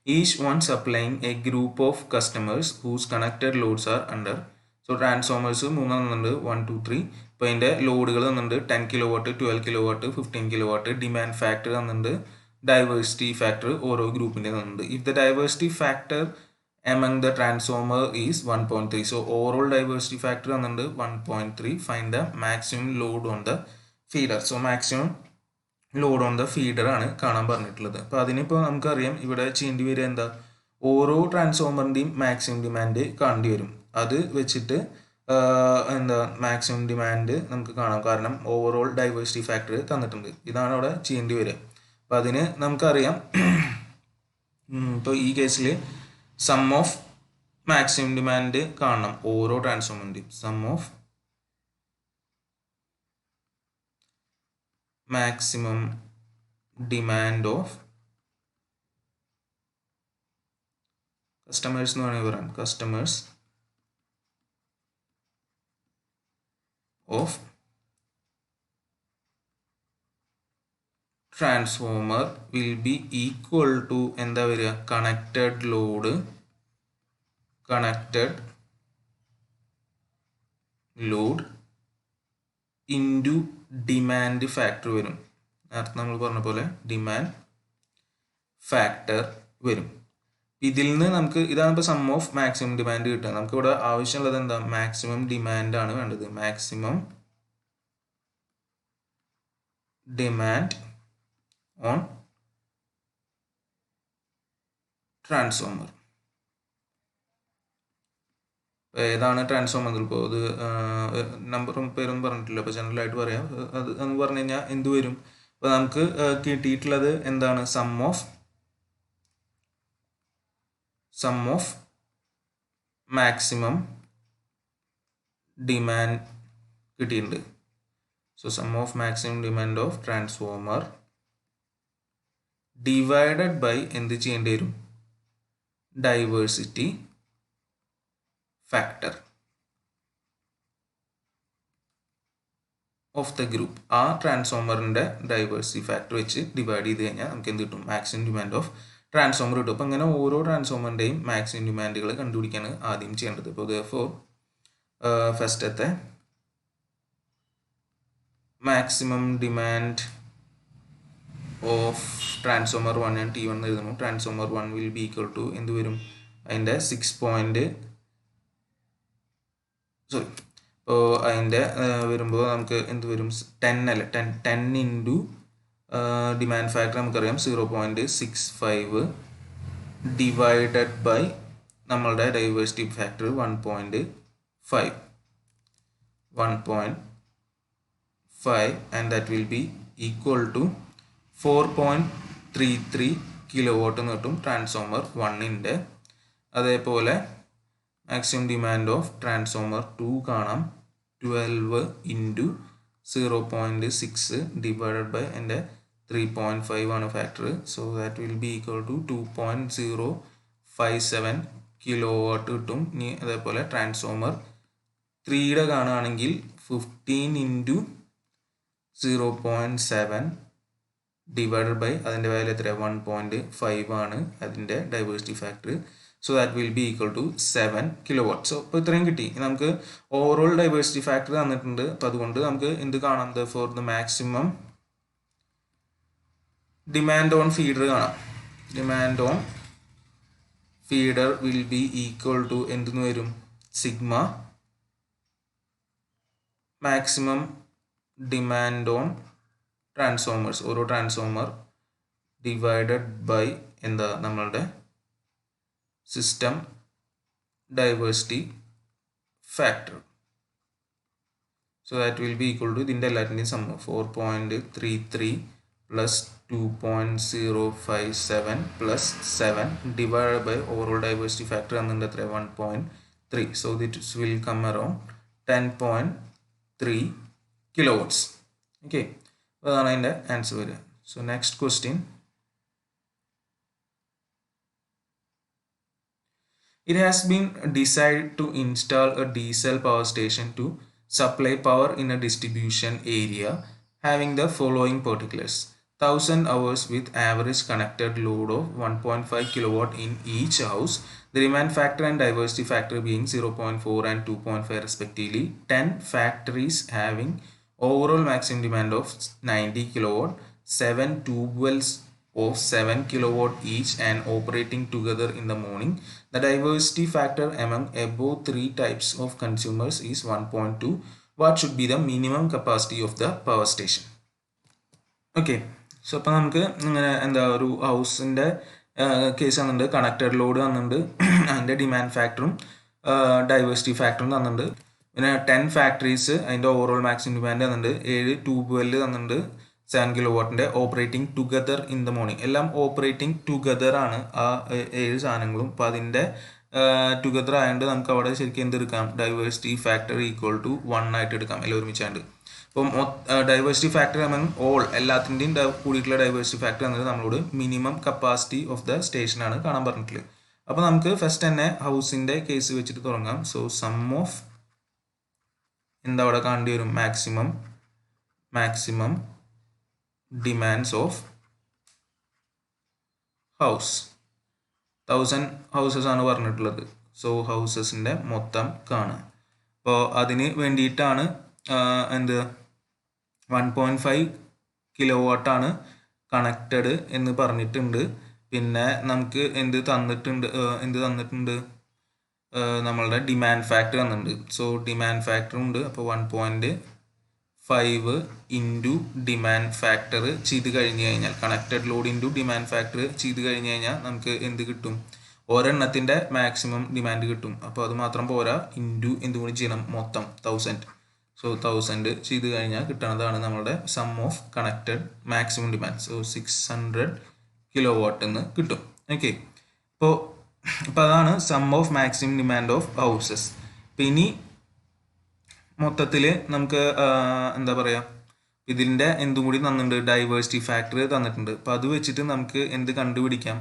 S1: each one supplying a group of customers whose connected loads are under. So transformers 3 തന്നിട്ടുണ്ട്, 1 2 3. ഇപ്പോൾ അതിൻ്റെ ലോഡുകൾ തന്നിട്ടുണ്ട് 10 kilo watt, 12 kilo watt, 15 kilo watt. Demand factor തന്നിട്ടുണ്ട്, diversity factor ഓരോ ഗ്രൂപ്പിൻ്റെ തന്നിട്ടുണ്ട്. If the diversity factor among the transformer is 1.3. So overall diversity factor തന്നിട്ടുണ്ട് 1.3. Find the maximum load on the feeder. So maximum load on the feeder ആണ് കാണാൻ പറഞ്ഞിട്ടുള്ളത്. അപ്പോൾ അതിനിപ്പോൾ നമുക്കറിയാം ഇവിടെ ചെയ്യേണ്ടി വരിക എന്താ, ഓരോ ട്രാൻസ്ഫോമറിൻ്റെയും മാക്സിമം ഡിമാൻഡ് കാണേണ്ടി വരും. അത് വെച്ചിട്ട് എന്താ മാക്സിമം ഡിമാൻഡ് നമുക്ക് കാണാം, കാരണം ഓവറോൾ ഡൈവേഴ്സിറ്റി ഫാക്ടർ തന്നിട്ടുണ്ട്. ഇതാണ് അവിടെ ചെയ്യേണ്ടി വരിക. അപ്പോൾ അതിന് നമുക്കറിയാം, ഇപ്പോൾ ഈ കേസിൽ സം ഓഫ് മാക്സിമം ഡിമാൻഡ് കാണണം ഓരോ ട്രാൻസ്ഫോമറിൻ്റെയും. Sum of maximum demand of customers എന്ന് വേണമെങ്കിൽ പറയാം, customers of transformer will be equal to എന്താ വരിക, connected load into demand factor വരും. നേരത്തെ നമ്മൾ പറഞ്ഞ പോലെ ഡിമാൻഡ് ഫാക്ടർ വരും. ഇതിൽ നിന്ന് നമുക്ക് ഇതാണ് ഇപ്പോൾ സം ഓഫ് മാക്സിമം ഡിമാൻഡ് കിട്ടുക. നമുക്ക് ഇവിടെ ആവശ്യമുള്ളത് എന്താ, മാക്സിമം ഡിമാൻഡ് ആണ് വേണ്ടത്. Maximum demand on transformer. ഏതാണ് ട്രാൻസ്ഫോമർ ഇപ്പോൾ ഇത് നമ്പറും പേരും പറഞ്ഞിട്ടില്ല, അപ്പോൾ ജനറലായിട്ട് പറയാം. അത് എന്ന് പറഞ്ഞു കഴിഞ്ഞാൽ എന്ത് വരും, അപ്പോൾ നമുക്ക് കിട്ടിയിട്ടുള്ളത് എന്താണ്, സം ഓഫ് മാക്സിമം ഡിമാൻഡ് കിട്ടിയിട്ടുണ്ട്. So sum of maximum demand of transformer divided by എന്ത് ചെയ്യേണ്ടി വരും, diversity factor of the group. ആ ട്രാൻസ്ഫോമറിൻ്റെ ഡൈവേഴ്സിറ്റി ഫാക്ടർ വെച്ച് ഡിവൈഡ് ചെയ്ത് കഴിഞ്ഞാൽ നമുക്ക് എന്ത് കിട്ടും, മാക്സിമം ഡിമാൻഡ് ഓഫ് ട്രാൻസ്ഫോമർ കിട്ടും. അപ്പോൾ അങ്ങനെ ഓരോ ട്രാൻസ്ഫോമറിൻ്റെയും മാക്സിമം ഡിമാൻഡുകൾ കണ്ടുപിടിക്കാണ് ആദ്യം ചെയ്യേണ്ടത്. ഇപ്പോൾ therefore ഫസ്റ്റത്തെ മാക്സിമം ഡിമാൻഡ് ഓഫ് ട്രാൻസ്ഫോമർ 1 ഞാൻ T1 എഴുതുന്നു. Transformer 1 will be equal to എന്ത് വരും, അതിൻ്റെ 6 ഇപ്പോൾ അതിൻ്റെ വരുമ്പോൾ നമുക്ക് എന്ത് വരും, 10 അല്ല 10 ഇൻറ്റു ഡിമാൻഡ് ഫാക്ടർ നമുക്കറിയാം 0.65 ഡിവൈഡഡ് ബൈ നമ്മളുടെ diversity factor 1.5 and that will be equal to 4.33 kilowatt എന്ന് കിട്ടും ട്രാൻസ്ഫോമർ 1ൻ്റെ. അതേപോലെ മാക്സിമം ഡിമാൻഡ് ഓഫ് ട്രാൻസ്ഫോമർ 2 കാണാം, 12 ഇൻറ്റു 0.6 ഡിവൈഡഡ് ബൈ എൻ്റെ 3.5 ആണ് factor. So that will be equal to 2.057 kilowatt കിട്ടും. ഇനി അതേപോലെ ട്രാൻസ്ഫോമർ 3യുടെ കാണുകയാണെങ്കിൽ 15 ഇൻറ്റു 0.7 ഡിവൈഡഡ് ബൈ അതിൻ്റെ വാല്യൂ എത്ര, 1.5 ആണ് അതിൻ്റെ diversity factor. So that will be equal to 7 kilowatt. So ഇപ്പോൾ ഇത്രയും കിട്ടി. നമുക്ക് ഓവറോൾ ഡൈവേഴ്സിറ്റി ഫാക്ടർ തന്നിട്ടുണ്ട്. അപ്പോൾ അതുകൊണ്ട് നമുക്ക് എന്ത് കാണാം, for the maximum demand on feeder കാണാം. Demand on feeder will be equal to എന്തെന്ന് വരും, sigma maximum demand on transformers, ഓരോ ട്രാൻസ്ഫോമർ ഡിവൈഡഡ് ബൈ എന്താ നമ്മളുടെ system diversity factor. So that will be equal to ഇതിൻ്റെ എല്ലാറ്റിൻ്റെയും sum 4.33 plus 2.057 plus 7 divide by overall diversity factor എന്നുണ്ട് എത്ര, 1.3. So that will come around 10.3 kilowatts. Okay, അതാണ് അതിൻ്റെ answer വരിക. So next question, it has been decided to install a diesel power station to supply power in a distribution area having the following particulars: 1000 hours with average connected load of 1.5 kilowatt in each house, the demand factor and diversity factor being 0.4 and 2.5 respectively, 10 factories having overall maximum demand of 90 kilowatt, 7 tube wells of 7 kilowatt each and operating together in the morning. The diversity factor among above 3 types of consumers is 1.2. What should be the minimum capacity of the power station? Okay, so അപ്പോൾ നമുക്ക് ഇങ്ങനെ എന്താ ഒരു ഹൗസിൻ്റെ case തന്നിട്ടുണ്ട്, connected load തന്നിട്ടുണ്ട്, അതിൻ്റെ demand ഫാക്ടറും ഡൈവേഴ്സിറ്റി ഫാക്ടറും തന്നിട്ടുണ്ട്. പിന്നെ 10 ഫാക്ടറീസ് അതിൻ്റെ ഓവറോൾ മാക്സിമം ഡിമാൻഡ് തന്നിട്ടുണ്ട്, 7 ട്യൂബ് വെല്ല് തന്നിട്ടുണ്ട്, 7 കിലോവാട്ടിൻ്റെ operating together in the morning. എല്ലാം ഓപ്പറേറ്റിംഗ് ടുഗദർ ആണ് ആ 7 സാധനങ്ങളും. അപ്പോൾ അതിൻ്റെ ടുഗദർ ആയതുകൊണ്ട് നമുക്ക് അവിടെ ശരിക്കും എന്തെടുക്കാം, ഡൈവേഴ്സിറ്റി ഫാക്ടർ ഈക്വൽ ടു 1 ആയിട്ട് എടുക്കാം, എല്ലാം ഒരുമിച്ചാണ്ട്. അപ്പം ഡൈവേഴ്സിറ്റി ഫാക്ടർ എമംഗ് ഓൾ എല്ലാത്തിൻ്റെയും കൂടിയിട്ടുള്ള ഡൈവേഴ്സിറ്റി ഫാക്ടർ എന്നത് നമ്മളോട് മിനിമം കപ്പാസിറ്റി ഓഫ് ദ സ്റ്റേഷനാണ് കാണാൻ പറഞ്ഞിട്ടുള്ളത്. അപ്പോൾ നമുക്ക് ഫസ്റ്റ് തന്നെ ഹൗസിൻ്റെ കേസ് വെച്ചിട്ട് തുടങ്ങാം. സോ സം ഓഫ് എന്താ അവിടെ കാണേണ്ടി വരും, maximum demands of house. 1000 houses ആണ് പറഞ്ഞിട്ടുള്ളത്. സോ ഹൗസസിൻ്റെ മൊത്തം കാണുക. അപ്പോൾ അതിന് വേണ്ടിയിട്ടാണ് എന്ത് 1.5 കിലോവാട്ടാണ് കണക്റ്റഡ് എന്ന് പറഞ്ഞിട്ടുണ്ട്. പിന്നെ നമുക്ക് എന്ത് തന്നിട്ടുണ്ട് നമ്മളുടെ ഡിമാൻഡ് ഫാക്ടർ തന്നിട്ടുണ്ട്. സോ ഡിമാൻഡ് ഫാക്ടറും ഉണ്ട്. അപ്പോൾ 1.5 ഇൻറ്റു ഡിമാൻഡ് ഫാക്ടർ ചെയ്ത് കഴിഞ്ഞ് കഴിഞ്ഞാൽ connected load into demand factor ചെയ്ത് കഴിഞ്ഞ് കഴിഞ്ഞാൽ നമുക്ക് എന്ത് കിട്ടും? ഒരെണ്ണത്തിൻ്റെ മാക്സിമം ഡിമാൻഡ് കിട്ടും. അപ്പോൾ അത് മാത്രം പോരാ, ഇൻറ്റു എന്തും കൂടി ചെയ്യണം, മൊത്തം 1000. സോ 1000 ചെയ്ത് കഴിഞ്ഞാൽ കിട്ടുന്നതാണ് നമ്മളുടെ sum of connected maximum demand. So 600 kilowatt എന്ന് കിട്ടും. ഓക്കെ, അപ്പോൾ അതാണ് sum of maximum demand of houses. അപ്പം ഇനി മൊത്തത്തിൽ നമുക്ക് എന്താ പറയുക, ഇതിൻ്റെ എന്തും കൂടി തന്നിട്ടുണ്ട്, ഡൈവേഴ്സിറ്റി ഫാക്ടർ തന്നിട്ടുണ്ട്. അപ്പോൾ അത് വെച്ചിട്ട് നമുക്ക് എന്ത് കണ്ടുപിടിക്കാം?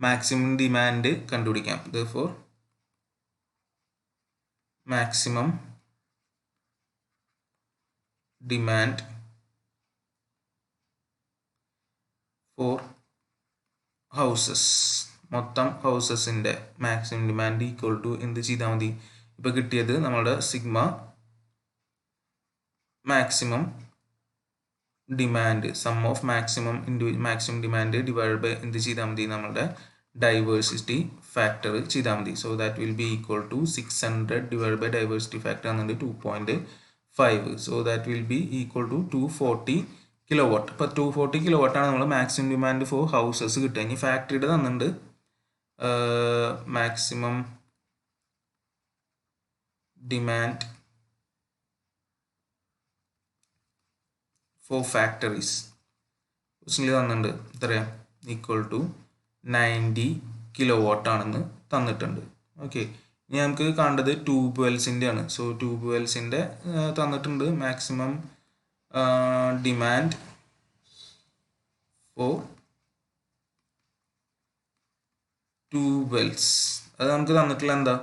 S1: മാക്സിമം ഡിമാൻഡ് കണ്ടുപിടിക്കാം. therefore maximum demand for houses, മൊത്തം ഹൗസസിൻ്റെ മാക്സിമം ഡിമാൻഡ് ഈക്വൽ ടു എന്ത് ചെയ്താൽ മതി? ഇപ്പോൾ കിട്ടിയത് നമ്മളുടെ sigma maximum demand, sum of maximum maximum demand divide by എന്ത് ചെയ്താൽ മതി? നമ്മളുടെ ഡൈവേഴ്സിറ്റി ഫാക്ടർ ചെയ്താൽ മതി. So that will be equal to 600 divide by diversity factor എന്നുണ്ട് 2.5. So that will be equal to 240 kilowatt. ഇപ്പോൾ 240 കിലോവാട്ടാണ് നമ്മൾ മാക്സിമം ഡിമാൻഡ് ഫോർ ഹൗസസ് കിട്ടുക. ഇനി ഫാക്ടറിയുടെ തന്നിട്ടുണ്ട് മാക്സിമം ഡിമാൻഡ് ഫോർ ഫാക്ടറീസ് തന്നിട്ടുണ്ട്, എത്രയാ? ഈക്വൽ ടു 90 കിലോവാട്ട് ആണെന്ന് തന്നിട്ടുണ്ട്. ഓക്കെ, ഇനി നമുക്ക് കാണേണ്ടത് ട്യൂബ് വെൽസിൻ്റെ ആണ്. സോ ട്യൂബ് വെൽസിൻ്റെ തന്നിട്ടുണ്ട് maximum demand four tube Wells. അത് നമുക്ക് തന്നിട്ടുള്ള എന്താ?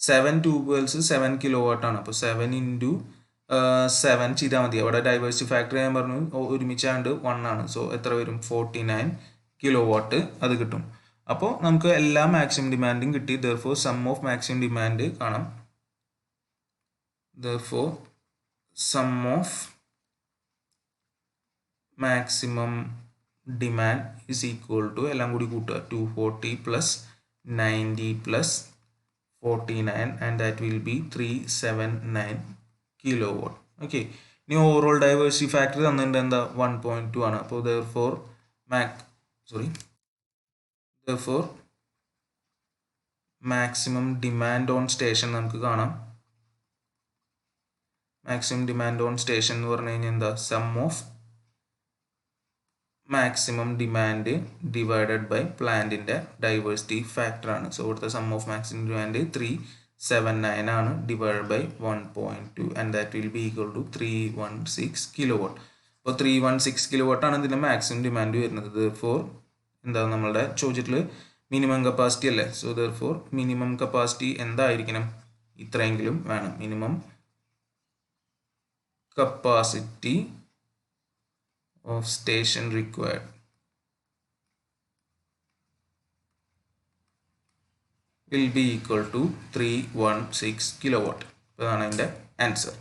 S1: 7 ട്യൂബ് വെൽസ് 7 കിലോവാട്ട് ആണ്. അപ്പോൾ 7 ഇൻറ്റു 7 ചെയ്താൽ മതി. അവിടെ ഡൈവേഴ്സിറ്റി ഫാക്ടർ ഞാൻ പറഞ്ഞു ഒരുമിച്ചാണ്ട് 1 ആണ്. സോ എത്ര വരും? 49 കിലോവാട്ട് അത് കിട്ടും. അപ്പോൾ നമുക്ക് എല്ലാ മാക്സിമം ഡിമാൻഡും കിട്ടി. therefore sum of maximum demand കാണാം. therefore sum of maximum demand is equal to എല്ലാം കൂടി കൂട്ടുക 240 plus 90 plus 49 and that will be 379 kilowatt. Okay, ഇനി ഓവറോൾ ഡൈവേഴ്സിറ്റി ഫാക്ടർ തന്നിട്ടുണ്ട് എന്താ? 1.2 ആണ്. അപ്പോൾ therefore maximum demand on station നമുക്ക് കാണാം. മാക്സിമം ഡിമാൻഡ് ഓൺ സ്റ്റേഷൻ എന്ന് പറഞ്ഞു കഴിഞ്ഞാൽ എന്താ? Sum of maximum demand divided by പ്ലാന്റിൻ്റെ ഡൈവേഴ്സിറ്റി ഫാക്ടർ ആണ്. സോ ഇവിടുത്തെ സം ഓഫ് മാക്സിമം ഡിമാൻഡ് 379 ആണ് divided by 1.2 and that will be equal to 316 kilowatt. അപ്പോൾ 316 കിലോവാട്ട് ആണ് ഇതിൻ്റെ മാക്സിമം ഡിമാൻഡ് വരുന്നത്. therefore എന്താ നമ്മളുടെ ചോദിച്ചിട്ടുള്ള മിനിമം കപ്പാസിറ്റി അല്ലേ? സോ therefore മിനിമം കപ്പാസിറ്റി എന്തായിരിക്കണം? ഇത്രയെങ്കിലും വേണം. Minimum capacity of station required will be equal to 316 kilowatt. അതാണ് അതിൻ്റെ ആൻസർ.